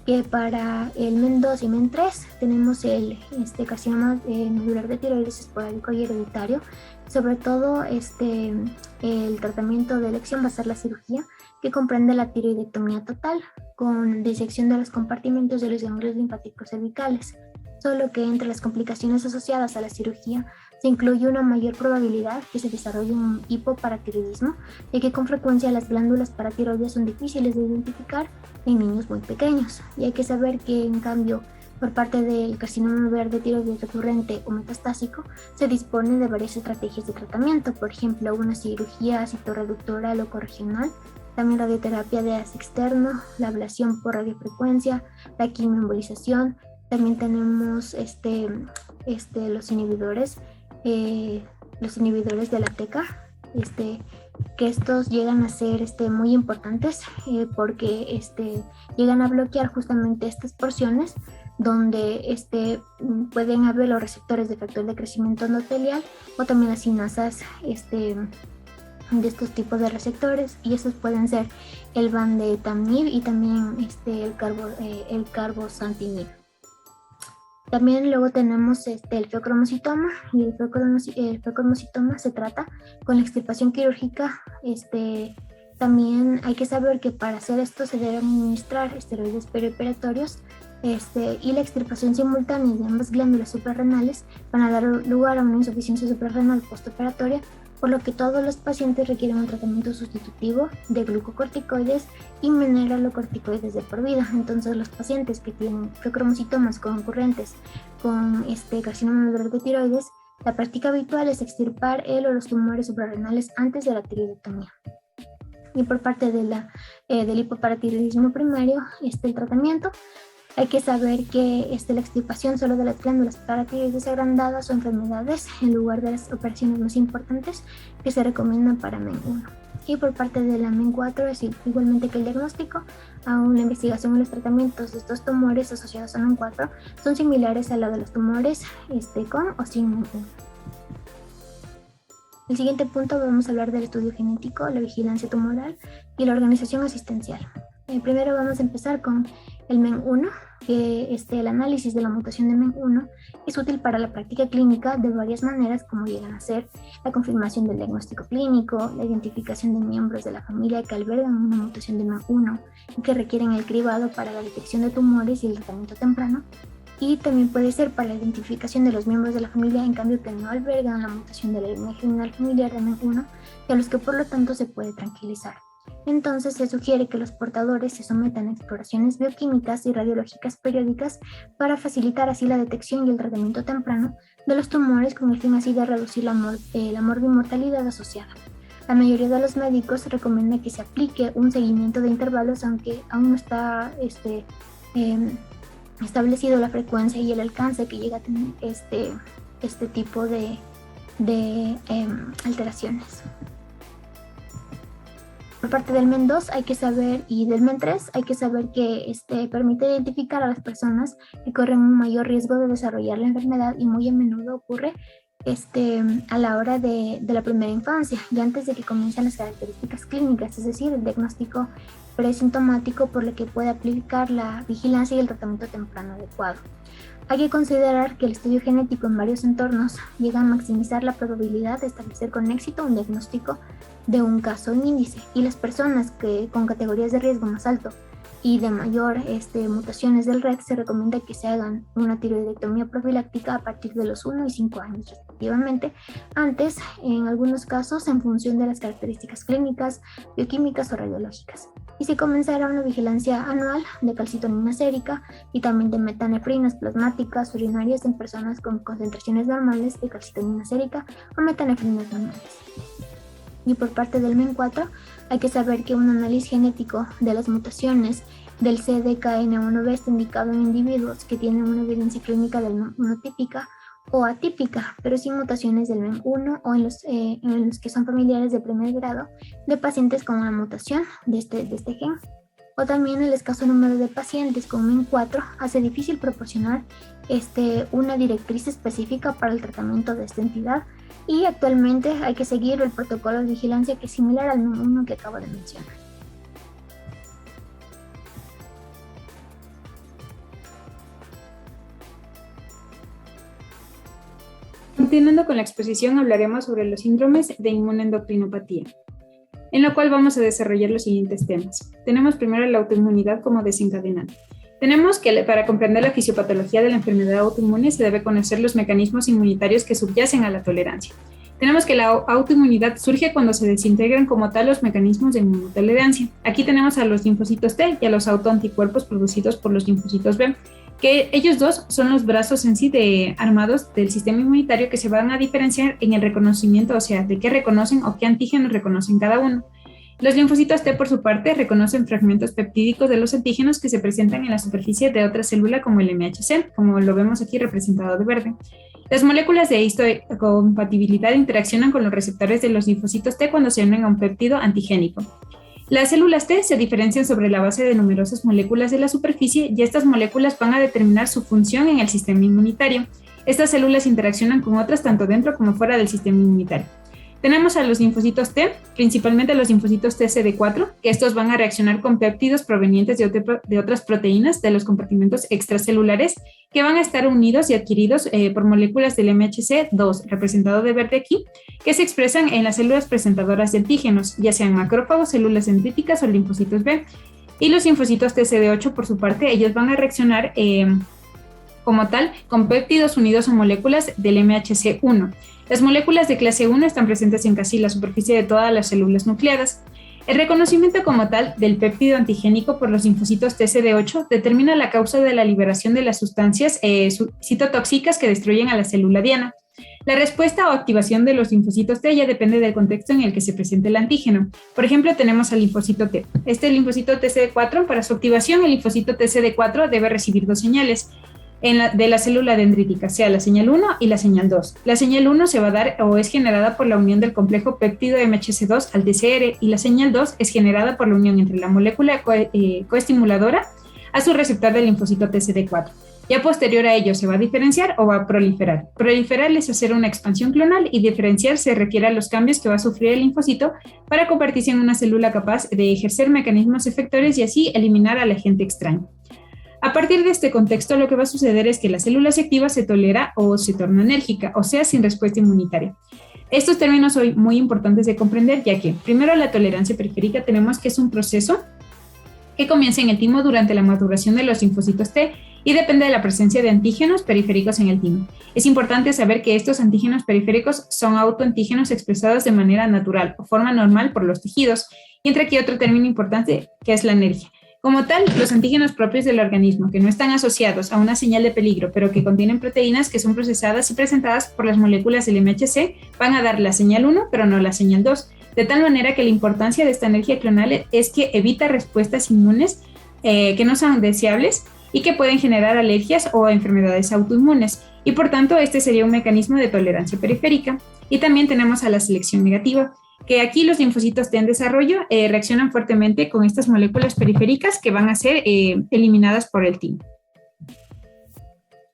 que para el MEN2 y MEN3 tenemos el carcinoma medular de tiroides esporádico y hereditario. Sobre todo el tratamiento de elección va a ser la cirugía, que comprende la tiroidectomía total con disección de los compartimentos de los ganglios linfáticos cervicales. Solo que entre las complicaciones asociadas a la cirugía se incluye una mayor probabilidad que se desarrolle un hipoparatiroidismo, ya que con frecuencia las glándulas paratiroides son difíciles de identificar en niños muy pequeños. Y hay que saber que, en cambio, por parte del carcinoma medular de tiroides recurrente o metastásico, se dispone de varias estrategias de tratamiento, por ejemplo, una cirugía citorreductora locorregional, también radioterapia de haz externo, la ablación por radiofrecuencia, la quimioembolización. También tenemos los inhibidores de la TECA, que estos llegan a ser muy importantes porque llegan a bloquear justamente estas porciones donde pueden haber los receptores de factor de crecimiento endotelial o también las sinasas de estos tipos de receptores, y esos pueden ser el vandetanib y también el carbosantinib. También luego tenemos el feocromocitoma, y el feocromocitoma se trata con la extirpación quirúrgica. También hay que saber que para hacer esto se deben administrar esteroides perioperatorios, y la extirpación simultánea de ambas glándulas suprarrenales van a dar lugar a una insuficiencia suprarrenal postoperatoria, por lo que todos los pacientes requieren un tratamiento sustitutivo de glucocorticoides y mineralocorticoides de por vida. Entonces, los pacientes que tienen feocromocitomas concurrentes con carcinoma medular de tiroides, la práctica habitual es extirpar el o los tumores suprarrenales antes de la tiroidectomía. Y por parte del hipoparatiroidismo primario, el tratamiento, hay que saber que la extirpación solo de las glándulas paratiroides agrandadas o enfermedades en lugar de las operaciones más importantes que se recomiendan para MEN1. Y por parte de la MEN4 es igualmente que el diagnóstico, aún la investigación y los tratamientos de estos tumores asociados a MEN4 son similares a la de los tumores con o sin MEN1. El siguiente punto vamos a hablar del estudio genético, la vigilancia tumoral y la organización asistencial. Primero vamos a empezar con el MEN1, que el análisis de la mutación de MEN1 es útil para la práctica clínica de varias maneras, como llegan a ser la confirmación del diagnóstico clínico, la identificación de miembros de la familia que albergan una mutación de MEN1 y que requieren el cribado para la detección de tumores y el tratamiento temprano, y también puede ser para la identificación de los miembros de la familia, en cambio que no albergan la mutación de la línea general familiar de MEN1 y a los que por lo tanto se puede tranquilizar. Entonces se sugiere que los portadores se sometan a exploraciones bioquímicas y radiológicas periódicas para facilitar así la detección y el tratamiento temprano de los tumores con el fin así de reducir la morbimortalidad asociada. La mayoría de los médicos recomienda que se aplique un seguimiento de intervalos, aunque aún no está establecido la frecuencia y el alcance que llega a tener este tipo de alteraciones. Por parte del MEN2 hay que saber, y del MEN3 hay que saber que permite identificar a las personas que corren un mayor riesgo de desarrollar la enfermedad, y muy a menudo ocurre a la hora de la primera infancia, y antes de que comiencen las características clínicas, es decir, el diagnóstico presintomático, por lo que puede aplicar la vigilancia y el tratamiento temprano adecuado. Hay que considerar que el estudio genético en varios entornos llega a maximizar la probabilidad de establecer con éxito un diagnóstico de un caso en índice, y las personas con categorías de riesgo más alto y de mayor mutaciones del RET se recomienda que se hagan una tiroidectomía profiláctica a partir de los 1 y 5 años respectivamente, antes en algunos casos en función de las características clínicas, bioquímicas o radiológicas. Y se comenzará una vigilancia anual de calcitonina sérica y también de metanefrinas plasmáticas urinarias en personas con concentraciones normales de calcitonina sérica o metanefrinas normales. Y por parte del MEN4 hay que saber que un análisis genético de las mutaciones del CDKN1B está indicado en individuos que tienen una evidencia clínica del MEN1 típica o atípica, pero sin mutaciones del MEN1, o en los que son familiares de primer grado de pacientes con una mutación de este gen. O también el escaso número de pacientes con MEN4 hace difícil proporcionar una directriz específica para el tratamiento de esta entidad, y actualmente hay que seguir el protocolo de vigilancia que es similar al MEN1 que acabo de mencionar. Continuando con la exposición, hablaremos sobre los síndromes de inmunoendocrinopatía, en lo cual vamos a desarrollar los siguientes temas. Tenemos primero la autoinmunidad como desencadenante. Tenemos que para comprender la fisiopatología de la enfermedad autoinmune se debe conocer los mecanismos inmunitarios que subyacen a la tolerancia. Tenemos que la autoinmunidad surge cuando se desintegran como tal los mecanismos de inmunotolerancia. Aquí tenemos a los linfocitos T y a los autoanticuerpos producidos por los linfocitos B, que ellos dos son los brazos en sí armados del sistema inmunitario que se van a diferenciar en el reconocimiento, o sea, de qué reconocen o qué antígenos reconocen cada uno. Los linfocitos T, por su parte, reconocen fragmentos peptídicos de los antígenos que se presentan en la superficie de otra célula, como el MHC, como lo vemos aquí representado de verde. Las moléculas de histocompatibilidad interaccionan con los receptores de los linfocitos T cuando se unen a un péptido antigénico. Las células T se diferencian sobre la base de numerosas moléculas de la superficie, y estas moléculas van a determinar su función en el sistema inmunitario. Estas células interaccionan con otras tanto dentro como fuera del sistema inmunitario. Tenemos a los linfocitos T, principalmente los linfocitos TCD4, que estos van a reaccionar con péptidos provenientes de otras proteínas de los compartimentos extracelulares, que van a estar unidos y adquiridos por moléculas del MHC2, representado de verde aquí, que se expresan en las células presentadoras de antígenos, ya sean macrófagos, células dendríticas o linfocitos B. Y los linfocitos TCD8, por su parte, ellos van a reaccionar como tal con péptidos unidos a moléculas del MHC1. Las moléculas de clase 1 están presentes en casi la superficie de todas las células nucleadas. El reconocimiento como tal del péptido antigénico por los linfocitos TCD8 determina la causa de la liberación de las sustancias citotóxicas que destruyen a la célula diana. La respuesta o activación de los linfocitos T ya depende del contexto en el que se presente el antígeno. Por ejemplo, tenemos al linfocito T. Este linfocito TCD4, para su activación, el linfocito TCD4 debe recibir dos señales de la célula dendrítica, sea la señal 1 y la señal 2. La señal 1 se va a dar o es generada por la unión del complejo péptido MHC2 al TCR, y la señal 2 es generada por la unión entre la molécula coestimuladora a su receptor del linfocito TCD4. Ya posterior a ello se va a diferenciar o va a proliferar. Proliferar es hacer una expansión clonal, y diferenciar se refiere a los cambios que va a sufrir el linfocito para convertirse en una célula capaz de ejercer mecanismos efectores y así eliminar al agente extraño. A partir de este contexto, lo que va a suceder es que la célula se activa, se tolera o se torna enérgica, o sea, sin respuesta inmunitaria. Estos términos son muy importantes de comprender, ya que, primero, la tolerancia periférica tenemos que es un proceso que comienza en el timo durante la maduración de los linfocitos T y depende de la presencia de antígenos periféricos en el timo. Es importante saber que estos antígenos periféricos son autoantígenos expresados de manera natural o forma normal por los tejidos. Y entra aquí otro término importante que es la energía. Como tal, los antígenos propios del organismo que no están asociados a una señal de peligro, pero que contienen proteínas que son procesadas y presentadas por las moléculas del MHC, van a dar la señal 1, pero no la señal 2. De tal manera que la importancia de esta energía clonal es que evita respuestas inmunes que no son deseables y que pueden generar alergias o enfermedades autoinmunes. Y por tanto, este sería un mecanismo de tolerancia periférica. Y también tenemos a la selección negativa, que aquí los linfocitos T en desarrollo reaccionan fuertemente con estas moléculas periféricas que van a ser eliminadas por el timo.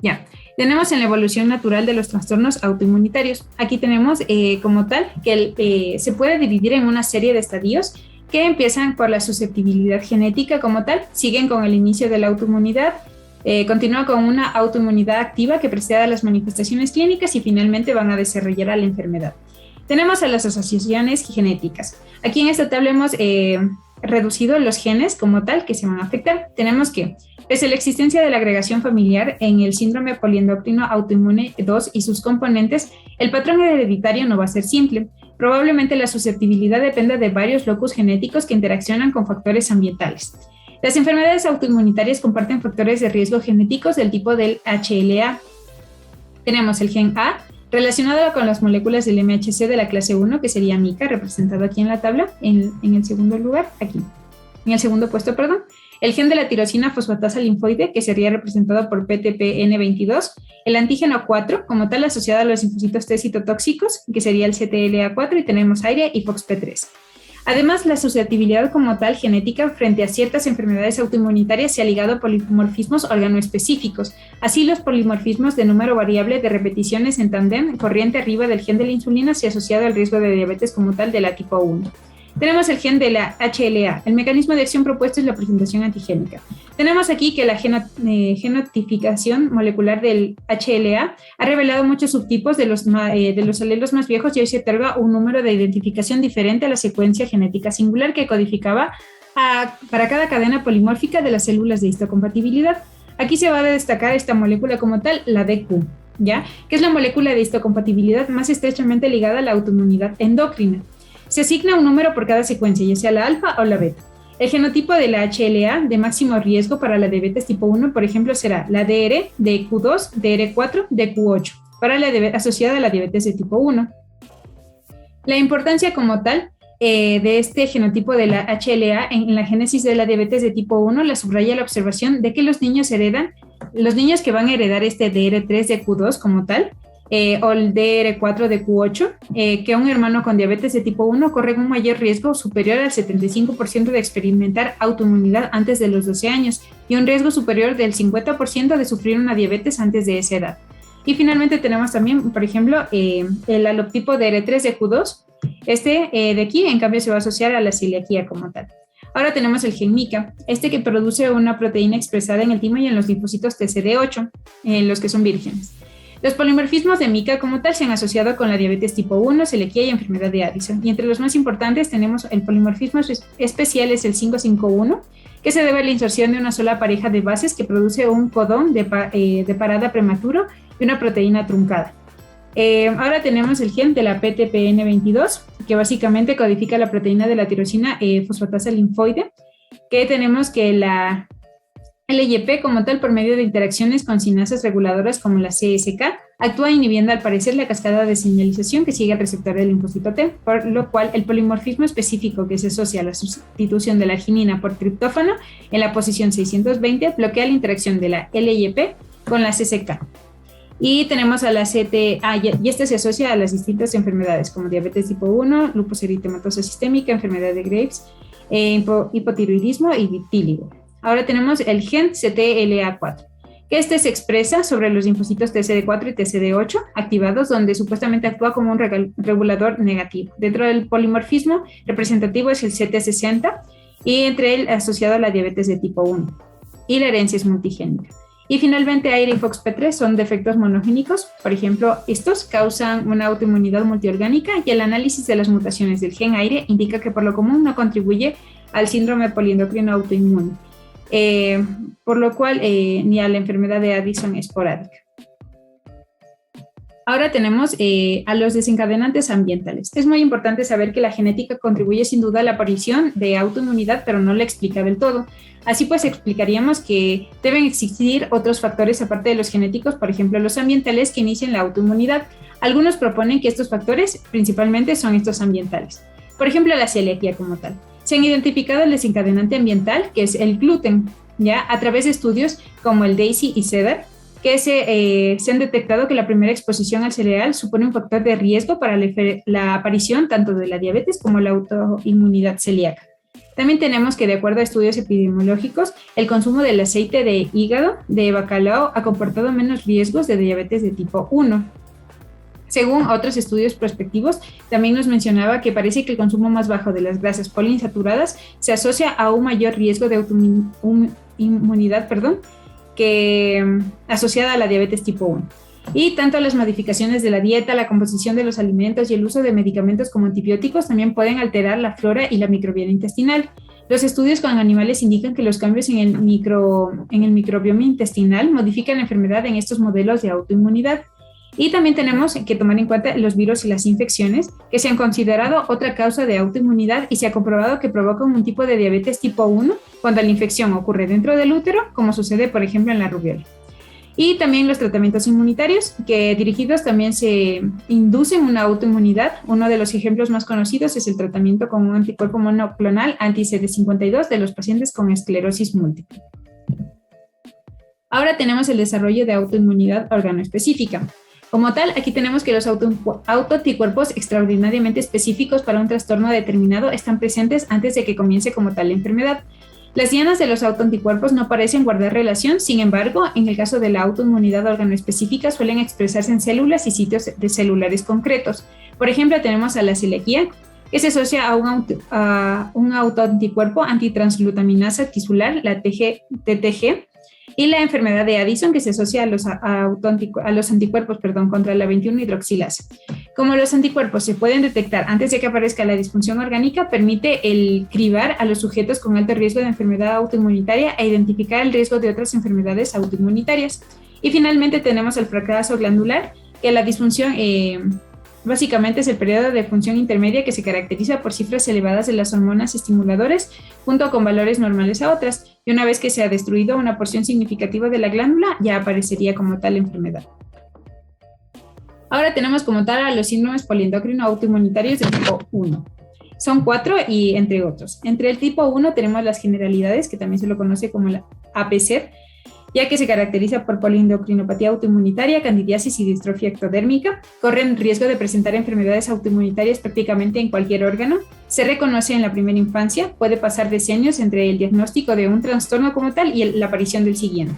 Ya, tenemos en la evolución natural de los trastornos autoinmunitarios. Aquí tenemos como tal que se puede dividir en una serie de estadios que empiezan por la susceptibilidad genética como tal, siguen con el inicio de la autoinmunidad, continúa con una autoinmunidad activa que precede a las manifestaciones clínicas y finalmente van a desarrollar a la enfermedad. Tenemos a las asociaciones genéticas. Aquí en esta tabla hemos reducido los genes como tal que se van a afectar. Tenemos que, pese a la existencia de la agregación familiar en el síndrome poliendocrino autoinmune 2 y sus componentes, el patrón hereditario no va a ser simple. Probablemente la susceptibilidad dependa de varios locus genéticos que interaccionan con factores ambientales. Las enfermedades autoinmunitarias comparten factores de riesgo genéticos del tipo del HLA. Tenemos el gen A, relacionado con las moléculas del MHC de la clase 1, que sería MICA, representado aquí en la tabla, en el segundo lugar, aquí. En el segundo puesto, perdón. El gen de la tirosina fosfatasa linfoide, que sería representado por PTPN22. El antígeno 4, como tal, asociado a los linfocitos T citotóxicos, que sería el CTLA4, y tenemos aire y FOXP3. Además, la susceptibilidad como tal genética frente a ciertas enfermedades autoinmunitarias se ha ligado a polimorfismos organoespecíficos. Así, los polimorfismos de número variable de repeticiones en tándem corriente arriba del gen de la insulina se ha asociado al riesgo de diabetes como tal de la tipo 1. Tenemos el gen de la HLA. El mecanismo de acción propuesto es la presentación antigénica. Tenemos aquí que la genotificación molecular del HLA ha revelado muchos subtipos de los alelos más viejos y hoy se otorga un número de identificación diferente a la secuencia genética singular que codificaba para cada cadena polimórfica de las células de histocompatibilidad. Aquí se va a destacar esta molécula como tal, la DQ, ¿ya? Que es la molécula de histocompatibilidad más estrechamente ligada a la autoinmunidad endocrina. Se asigna un número por cada secuencia, ya sea la alfa o la beta. El genotipo de la HLA de máximo riesgo para la diabetes tipo 1, por ejemplo, será la DR, DQ2, DR4, DQ8, para la asociada a la diabetes de tipo 1. La importancia como tal de este genotipo de la HLA en la génesis de la diabetes de tipo 1 la subraya la observación de que los niños que van a heredar este DR3 DQ2 como tal, o el DR4 de Q8, que un hermano con diabetes de tipo 1 corre un mayor riesgo superior al 75% de experimentar autoinmunidad antes de los 12 años y un riesgo superior del 50% de sufrir una diabetes antes de esa edad. Y finalmente tenemos también, por ejemplo, el alotipo DR3 de Q2. De aquí, en cambio, se va a asociar a la celiaquía como tal. Ahora tenemos el gen MICA, que produce una proteína expresada en el timo y en los linfocitos TCD8, los que son vírgenes. Los polimorfismos de MICA como tal se han asociado con la diabetes tipo 1, celiaquía y enfermedad de Addison. Y entre los más importantes tenemos el polimorfismo especial, es el 551, que se debe a la inserción de una sola pareja de bases que produce un codón de parada prematuro y una proteína truncada. Ahora tenemos el gen de la PTPN22, que básicamente codifica la proteína de la tirosina fosfatasa linfoide, que tenemos que la LYP como tal, por medio de interacciones con sinasas reguladoras como la CSK, actúa inhibiendo al parecer la cascada de señalización que sigue al receptor del linfocito T, por lo cual el polimorfismo específico que se asocia a la sustitución de la arginina por triptófano en la posición 620 bloquea la interacción de la LYP con la CSK. Y tenemos a la y este se asocia a las distintas enfermedades como diabetes tipo 1, lupus eritematoso sistémica, enfermedad de Graves, hipotiroidismo y vitíligo. Ahora tenemos el gen CTLA4, que se expresa sobre los linfocitos TCD4 y TCD8 activados, donde supuestamente actúa como un regulador negativo. Dentro del polimorfismo representativo es el CT60 y entre él asociado a la diabetes de tipo 1. Y la herencia es multigénica. Y finalmente AIRE y FOXP3 son defectos monogénicos. Por ejemplo, estos causan una autoinmunidad multiorgánica y el análisis de las mutaciones del gen AIRE indica que por lo común no contribuye al síndrome poliendocrino autoinmune. por lo cual ni a la enfermedad de Addison esporádica. Ahora tenemos a los desencadenantes ambientales. Es muy importante saber que la genética contribuye sin duda a la aparición de autoinmunidad, pero no la explica del todo. Así pues, explicaríamos que deben existir otros factores aparte de los genéticos, por ejemplo, los ambientales, que inician la autoinmunidad. Algunos proponen que estos factores principalmente son estos ambientales. Por ejemplo, la celiaquía como tal. Se han identificado el desencadenante ambiental, que es el gluten, ¿ya? A través de estudios como el DAISY y CEDAR, que se han detectado que la primera exposición al cereal supone un factor de riesgo para la aparición tanto de la diabetes como la autoinmunidad celíaca. También tenemos que, de acuerdo a estudios epidemiológicos, el consumo del aceite de hígado de bacalao ha comportado menos riesgos de diabetes de tipo 1. Según otros estudios prospectivos, también nos mencionaba que parece que el consumo más bajo de las grasas poliinsaturadas se asocia a un mayor riesgo de autoinmunidad, que asociada a la diabetes tipo 1. Y tanto las modificaciones de la dieta, la composición de los alimentos y el uso de medicamentos como antibióticos también pueden alterar la flora y la microbiota intestinal. Los estudios con animales indican que los cambios en el microbioma intestinal modifican la enfermedad en estos modelos de autoinmunidad. Y también tenemos que tomar en cuenta los virus y las infecciones, que se han considerado otra causa de autoinmunidad y se ha comprobado que provocan un tipo de diabetes tipo 1 cuando la infección ocurre dentro del útero, como sucede, por ejemplo, en la rubiola. Y también los tratamientos inmunitarios, que dirigidos también se inducen una autoinmunidad. Uno de los ejemplos más conocidos es el tratamiento con un anticuerpo monoclonal anti-CD52 de los pacientes con esclerosis múltiple. Ahora tenemos el desarrollo de autoinmunidad organoespecífica. Como tal, aquí tenemos que los autoanticuerpos extraordinariamente específicos para un trastorno determinado están presentes antes de que comience como tal la enfermedad. Las dianas de los autoanticuerpos no parecen guardar relación, sin embargo, en el caso de la autoinmunidad organoespecífica suelen expresarse en células y sitios de celulares concretos. Por ejemplo, tenemos a la celiaquía, que se asocia a un autoanticuerpo antitransglutaminasa tisular, la TTG, y la enfermedad de Addison, que se asocia a los anticuerpos contra la 21-hidroxilasa. Como los anticuerpos se pueden detectar antes de que aparezca la disfunción orgánica, permite el cribar a los sujetos con alto riesgo de enfermedad autoinmunitaria e identificar el riesgo de otras enfermedades autoinmunitarias. Y finalmente tenemos el fracaso glandular, que la disfunción básicamente es el periodo de función intermedia que se caracteriza por cifras elevadas de las hormonas estimuladoras junto con valores normales a otras, y una vez que se ha destruido una porción significativa de la glándula, ya aparecería como tal enfermedad. Ahora tenemos como tal a los síndromes poliendocrino autoinmunitarios de tipo 1. Son 4 y entre otros. Entre el tipo 1 tenemos las generalidades, que también se lo conoce como la APC, ya que se caracteriza por poliendocrinopatía autoinmunitaria, candidiasis y distrofia ectodérmica. Corren riesgo de presentar enfermedades autoinmunitarias prácticamente en cualquier órgano. Se reconoce en la primera infancia, puede pasar decenios entre el diagnóstico de un trastorno como tal y la aparición del siguiente.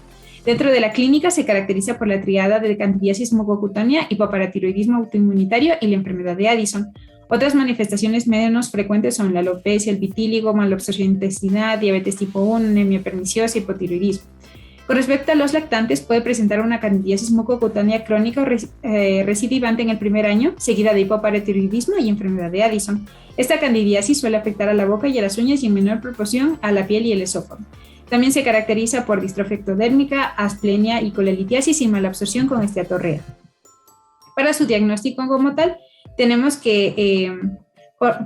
Dentro de la clínica se caracteriza por la triada de candidiasis mucocutánea, hipoparatiroidismo autoinmunitario y la enfermedad de Addison. Otras manifestaciones menos frecuentes son la alopecia, el vitíligo, malabsorción intestinal, diabetes tipo 1, anemia perniciosa y hipotiroidismo. Con respecto a los lactantes, puede presentar una candidiasis mucocutánea crónica o recidivante en el primer año, seguida de hipoparatiroidismo y enfermedad de Addison. Esta candidiasis suele afectar a la boca y a las uñas y en menor proporción a la piel y el esófago. También se caracteriza por distrofia ectodérmica, asplenia y colelitiasis y malabsorción con esteatorrea. Para su diagnóstico como tal, tenemos que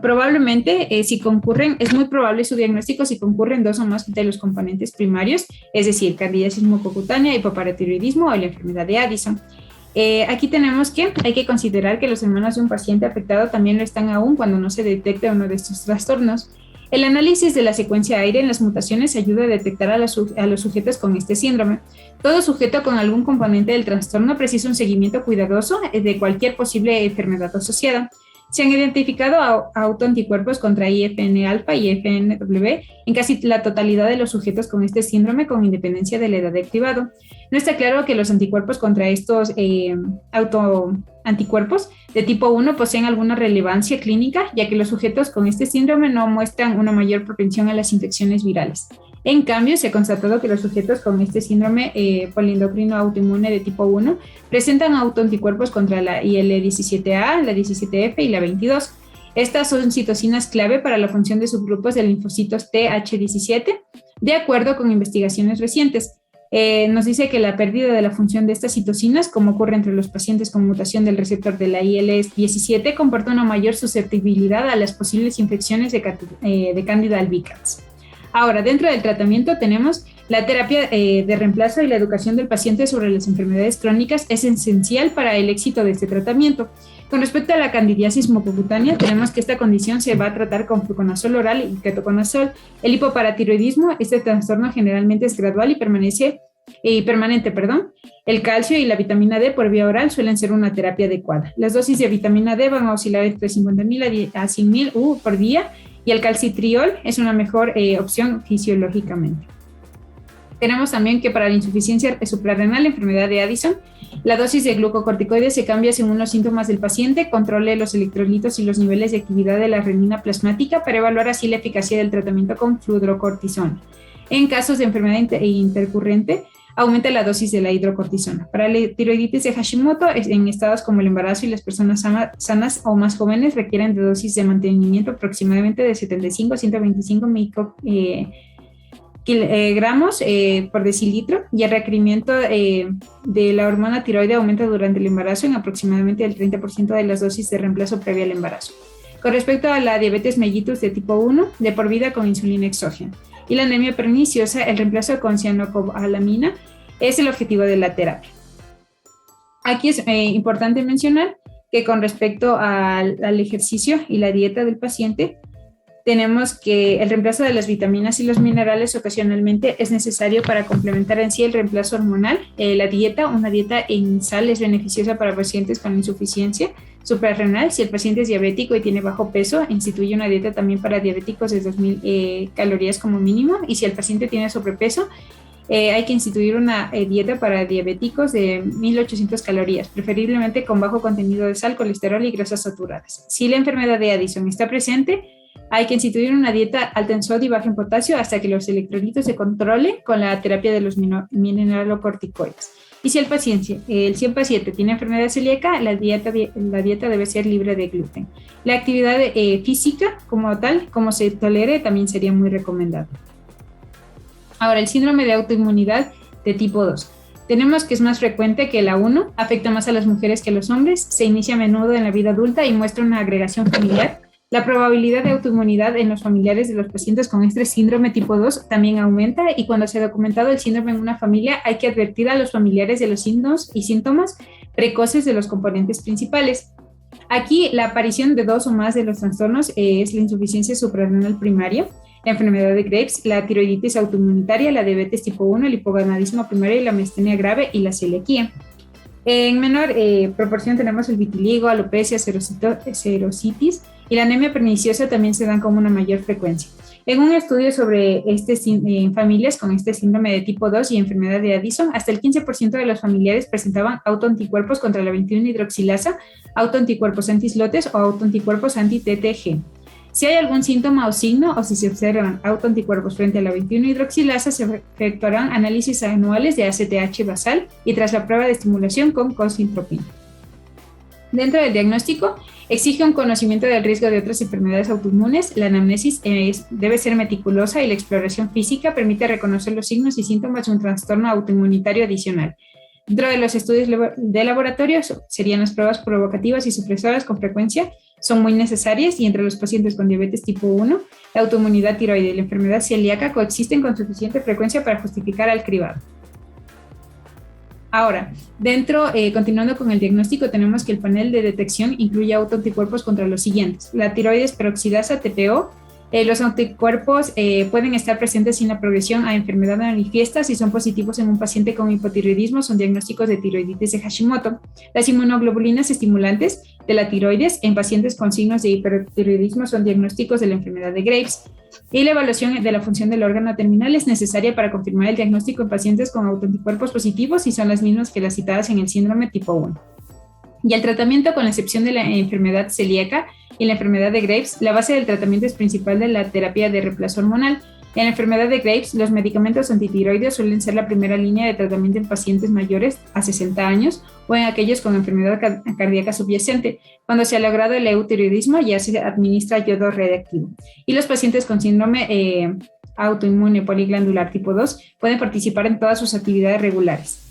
probablemente, si concurren, es muy probable su diagnóstico si concurren 2 o más de los componentes primarios, es decir, candidiasis mucocutánea, hipoparatiroidismo o la enfermedad de Addison. Aquí tenemos que hay que considerar que los hermanos de un paciente afectado también lo están aún cuando no se detecta uno de estos trastornos. El análisis de la secuencia aire en las mutaciones ayuda a detectar a los sujetos con este síndrome. Todo sujeto con algún componente del trastorno precisa un seguimiento cuidadoso de cualquier posible enfermedad asociada. Se han identificado autoanticuerpos contra IFN-alfa y IFNW en casi la totalidad de los sujetos con este síndrome, con independencia de la edad de cribado. No está claro que los anticuerpos contra estos autoanticuerpos de tipo 1 poseen alguna relevancia clínica, ya que los sujetos con este síndrome no muestran una mayor propensión a las infecciones virales. En cambio, se ha constatado que los sujetos con este síndrome poliendocrino autoinmune de tipo 1 presentan autoanticuerpos contra la IL-17A, la 17F y la 22. Estas son citocinas clave para la función de subgrupos de linfocitos TH17, de acuerdo con investigaciones recientes. Nos dice que la pérdida de la función de estas citocinas, como ocurre entre los pacientes con mutación del receptor de la IL-17, comporta una mayor susceptibilidad a las posibles infecciones de Candida albicans. Ahora, dentro del tratamiento tenemos la terapia de reemplazo y la educación del paciente sobre las enfermedades crónicas es esencial para el éxito de este tratamiento. Con respecto a la candidiasis mucocutánea, tenemos que esta condición se va a tratar con fluconazol oral y ketoconazol. El hipoparatiroidismo, este trastorno generalmente es gradual y permanente. El calcio y la vitamina D por vía oral suelen ser una terapia adecuada. Las dosis de vitamina D van a oscilar entre 50.000 a 100.000 U por día y el calcitriol es una mejor opción fisiológicamente. Tenemos también que para la insuficiencia suprarrenal, la enfermedad de Addison, la dosis de glucocorticoides se cambia según los síntomas del paciente, controle los electrolitos y los niveles de actividad de la renina plasmática para evaluar así la eficacia del tratamiento con fludrocortisona. En casos de enfermedad intercurrente, aumenta la dosis de la hidrocortisona. Para la tiroiditis de Hashimoto, en estados como el embarazo y las personas sanas o más jóvenes requieren de dosis de mantenimiento aproximadamente de 75 a 125 gramos por decilitro, y el requerimiento de la hormona tiroide aumenta durante el embarazo en aproximadamente el 30% de las dosis de reemplazo previa al embarazo. Con respecto a la diabetes mellitus de tipo 1, de por vida con insulina exógena, y la anemia perniciosa, el reemplazo con cianocobalamina es el objetivo de la terapia. Aquí es importante mencionar que con respecto al ejercicio y la dieta del paciente, tenemos que el reemplazo de las vitaminas y los minerales ocasionalmente es necesario para complementar en sí el reemplazo hormonal. Una dieta en sal es beneficiosa para pacientes con insuficiencia suprarrenal. Si el paciente es diabético y tiene bajo peso, instituye una dieta también para diabéticos de 2.000 calorías como mínimo. Y si el paciente tiene sobrepeso, hay que instituir una dieta para diabéticos de 1.800 calorías, preferiblemente con bajo contenido de sal, colesterol y grasas saturadas. Si la enfermedad de Addison está presente, hay que instituir una dieta alta en sodio y baja en potasio hasta que los electrolitos se controlen con la terapia de los mineralocorticoides. Y si el paciente tiene enfermedad celíaca, la dieta debe ser libre de gluten. La actividad física como tal, como se tolere, también sería muy recomendable. Ahora, el síndrome de autoinmunidad de tipo 2. Tenemos que es más frecuente que la 1, afecta más a las mujeres que a los hombres, se inicia a menudo en la vida adulta y muestra una agregación familiar. La probabilidad de autoinmunidad en los familiares de los pacientes con este síndrome tipo 2 también aumenta, y cuando se ha documentado el síndrome en una familia hay que advertir a los familiares de los signos y síntomas precoces de los componentes principales. Aquí la aparición de 2 o más de los trastornos es la insuficiencia suprarrenal primaria, la enfermedad de Graves, la tiroiditis autoinmunitaria, la diabetes tipo 1, el hipogonadismo primario, la miastenia grave y la celiaquía. En menor proporción tenemos el vitiligo, alopecia, xerositis y la anemia perniciosa también se dan con una mayor frecuencia. En un estudio sobre en familias con este síndrome de tipo 2 y enfermedad de Addison, hasta el 15% de los familiares presentaban autoanticuerpos contra la 21-hidroxilasa, autoanticuerpos anti-islotes o autoanticuerpos anti-TTG. Si hay algún síntoma o signo o si se observan autoanticuerpos frente a la 21-hidroxilasa, se efectuarán análisis anuales de ACTH basal y tras la prueba de estimulación con cosintropina. Dentro del diagnóstico, exige un conocimiento del riesgo de otras enfermedades autoinmunes. La anamnesis debe ser meticulosa y la exploración física permite reconocer los signos y síntomas de un trastorno autoinmunitario adicional. Dentro de los estudios de laboratorio serían las pruebas provocativas y supresoras con frecuencia, son muy necesarias, y entre los pacientes con diabetes tipo 1, la autoinmunidad tiroide y la enfermedad celíaca coexisten con suficiente frecuencia para justificar al cribado. Ahora, continuando con el diagnóstico, tenemos que el panel de detección incluye autoanticuerpos contra los siguientes: la tiroides peroxidasa, TPO. Los anticuerpos pueden estar presentes sin la progresión a enfermedad manifiesta. Si son positivos en un paciente con hipotiroidismo, son diagnósticos de tiroiditis de Hashimoto. Las inmunoglobulinas estimulantes de la tiroides en pacientes con signos de hipertiroidismo son diagnósticos de la enfermedad de Graves. Y la evaluación de la función del órgano terminal es necesaria para confirmar el diagnóstico en pacientes con autoanticuerpos positivos y son las mismas que las citadas en el síndrome tipo 1. Y el tratamiento, con la excepción de la enfermedad celíaca y la enfermedad de Graves, la base del tratamiento es principal de la terapia de reemplazo hormonal. En la enfermedad de Graves, los medicamentos antitiroideos suelen ser la primera línea de tratamiento en pacientes mayores a 60 años o en aquellos con enfermedad cardíaca subyacente. Cuando se ha logrado el eutiroidismo, ya se administra yodo radiactivo. Y los pacientes con síndrome autoinmune poliglandular tipo 2 pueden participar en todas sus actividades regulares.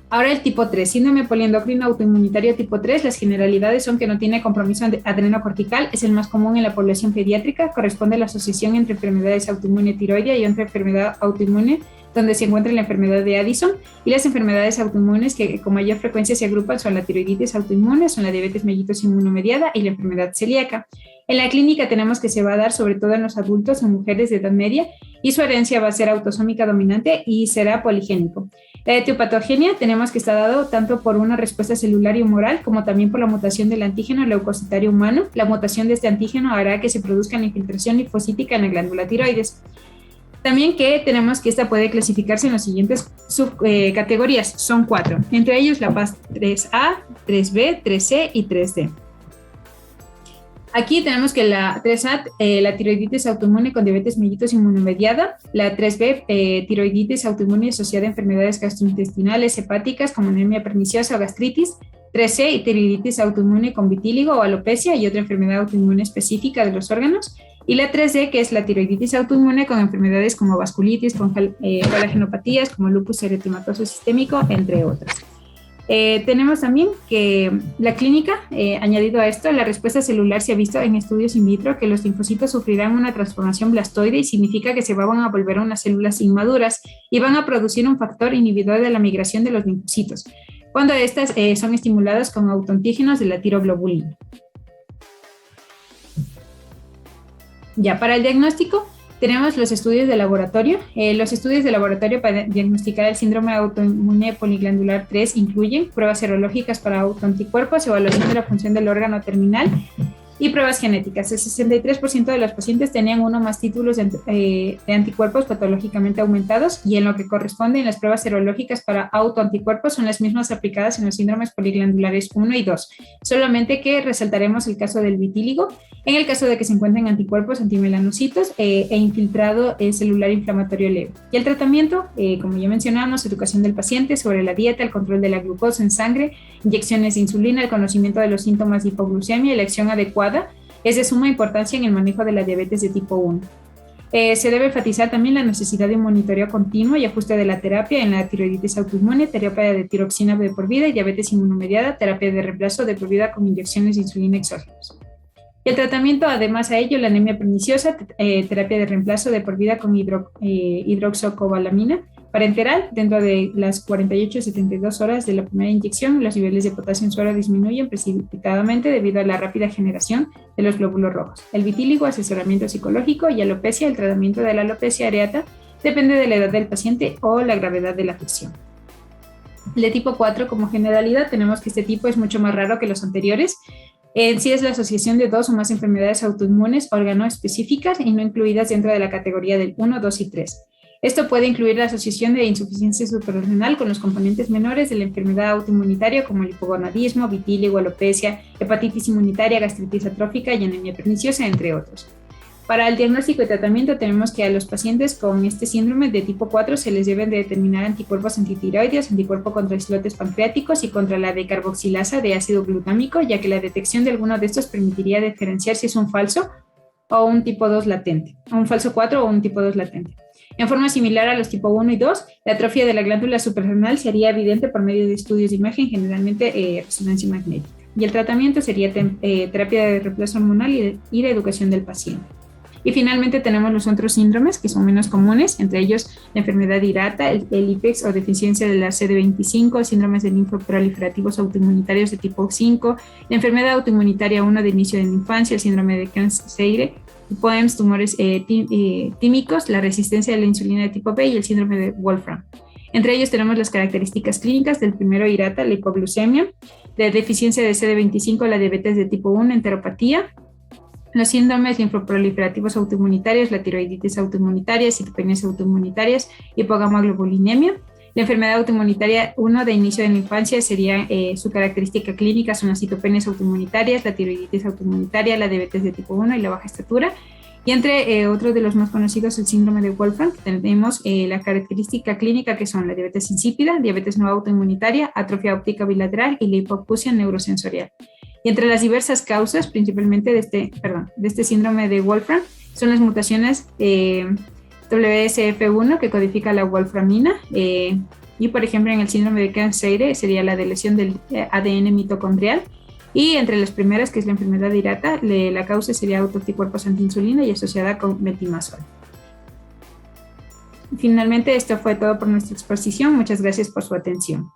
Ahora el tipo 3, síndrome poliendocrino autoinmunitario tipo 3, las generalidades son que no tiene compromiso adrenocortical, es el más común en la población pediátrica, corresponde a la asociación entre enfermedades autoinmune tiroidea y otra enfermedad autoinmune donde se encuentra la enfermedad de Addison, y las enfermedades autoinmunes que con mayor frecuencia se agrupan son la tiroiditis autoinmune, son la diabetes mellitus inmunomediada y la enfermedad celíaca. En la clínica tenemos que se va a dar sobre todo en los adultos, en mujeres de edad media, y su herencia va a ser autosómica dominante y será poligénico. La etiopatogenia tenemos que está dado tanto por una respuesta celular y humoral como también por la mutación del antígeno leucocitario humano. La mutación de este antígeno hará que se produzca la infiltración linfocítica en la glándula tiroides. También que tenemos que esta puede clasificarse en las siguientes subcategorías, son 4, entre ellos la PAS 3A, 3B, 3C y 3D. Aquí tenemos que la 3A, la tiroiditis autoinmune con diabetes mellitus inmunomediada, la 3B, tiroiditis autoinmune asociada a enfermedades gastrointestinales, hepáticas como anemia perniciosa o gastritis, 3C, tiroiditis autoinmune con vitíligo o alopecia y otra enfermedad autoinmune específica de los órganos, y la 3D, que es la tiroiditis autoinmune con enfermedades como vasculitis, con colagenopatías como lupus eritematoso sistémico, entre otras. Tenemos también que la clínica, añadido a esto, la respuesta celular se ha visto en estudios in vitro que los linfocitos sufrirán una transformación blastoide y significa que se van a volver unas células inmaduras y van a producir un factor inhibidor de la migración de los linfocitos, cuando estas son estimuladas con autoantígenos de la tiroglobulina. Ya, para el diagnóstico tenemos los estudios de laboratorio. Los estudios de laboratorio para diagnosticar el síndrome autoinmune poliglandular 3 incluyen pruebas serológicas para autoanticuerpos, evaluación de la función del órgano terminal y pruebas genéticas. El 63% de los pacientes tenían uno o más títulos de anticuerpos patológicamente aumentados, y en lo que corresponde en las pruebas serológicas para autoanticuerpos son las mismas aplicadas en los síndromes poliglandulares 1 y 2, solamente que resaltaremos el caso del vitíligo, en el caso de que se encuentren anticuerpos antimelanocitos e infiltrado celular inflamatorio leve. Y el tratamiento, como ya mencionamos, educación del paciente sobre la dieta, el control de la glucosa en sangre, inyecciones de insulina, el conocimiento de los síntomas de hipoglucemia y la acción adecuada es de suma importancia en el manejo de la diabetes de tipo 1. Se debe enfatizar también la necesidad de un monitoreo continuo y ajuste de la terapia en la tiroiditis autoinmune, terapia de tiroxina de por vida y diabetes inmunomediada, terapia de reemplazo de por vida con inyecciones de insulina exógenas. Y el tratamiento, además a ello, la anemia perniciosa, terapia de reemplazo de por vida con hidroxocobalamina parenteral. Dentro de las 48 a 72 horas de la primera inyección, los niveles de potasio en suero disminuyen precipitadamente debido a la rápida generación de los glóbulos rojos. El vitíligo, asesoramiento psicológico, y alopecia, el tratamiento de la alopecia areata depende de la edad del paciente o la gravedad de la afección. De tipo 4, como generalidad, tenemos que este tipo es mucho más raro que los anteriores. En sí es la asociación de 2 o más enfermedades autoinmunes organoespecíficas y no incluidas dentro de la categoría del 1, 2 y 3. Esto puede incluir la asociación de insuficiencia suprarrenal con los componentes menores de la enfermedad autoinmunitaria como el hipogonadismo, vitíligo, alopecia, hepatitis inmunitaria, gastritis atrófica y anemia perniciosa, entre otros. Para el diagnóstico y tratamiento tenemos que a los pacientes con este síndrome de tipo 4 se les deben de determinar anticuerpos antitiroideos, anticuerpo contra islotes pancreáticos y contra la decarboxilasa de ácido glutámico, ya que la detección de alguno de estos permitiría diferenciar si es un falso o un tipo 2 latente, un falso 4 o un tipo 2 latente. En forma similar a los tipo 1 y 2, la atrofia de la glándula suprarrenal se haría evidente por medio de estudios de imagen, generalmente resonancia magnética. Y el tratamiento sería terapia de reemplazo hormonal y la educación del paciente. Y finalmente tenemos los otros síndromes que son menos comunes, entre ellos la enfermedad de IRATA, el IPEX o deficiencia de la CD25, síndromes de linfoproliferativos autoinmunitarios de tipo 5, la enfermedad autoinmunitaria 1 de inicio de la infancia, el síndrome de Kearns-Sayre, POEMS, tumores tímicos, la resistencia a la insulina de tipo B y el síndrome de Wolfram. Entre ellos tenemos las características clínicas del primero IRATA, la hipoglucemia, la deficiencia de CD25, la diabetes de tipo 1, enteropatía, los síndromes linfoproliferativos autoinmunitarios, la tiroiditis autoinmunitaria, citopenias autoinmunitarias, hipogamaglobulinemia. La enfermedad autoinmunitaria 1 de inicio de la infancia sería su característica clínica, son las citopenias autoinmunitarias, la tiroiditis autoinmunitaria, la diabetes de tipo 1 y la baja estatura. Y entre otros de los más conocidos, el síndrome de Wolfram, tenemos la característica clínica que son la diabetes insípida, diabetes no autoinmunitaria, atrofia óptica bilateral y la hipoacusia neurosensorial. Y entre las diversas causas, principalmente de este síndrome de Wolfram, son las mutaciones WSF1 que codifica la wolframina y por ejemplo en el síndrome de Kearns-Sayre sería la de lesión del ADN mitocondrial y entre las primeras que es la enfermedad de Hirata la causa sería autoanticuerpos antiinsulina y asociada con metimazol. Finalmente esto fue todo por nuestra exposición, muchas gracias por su atención.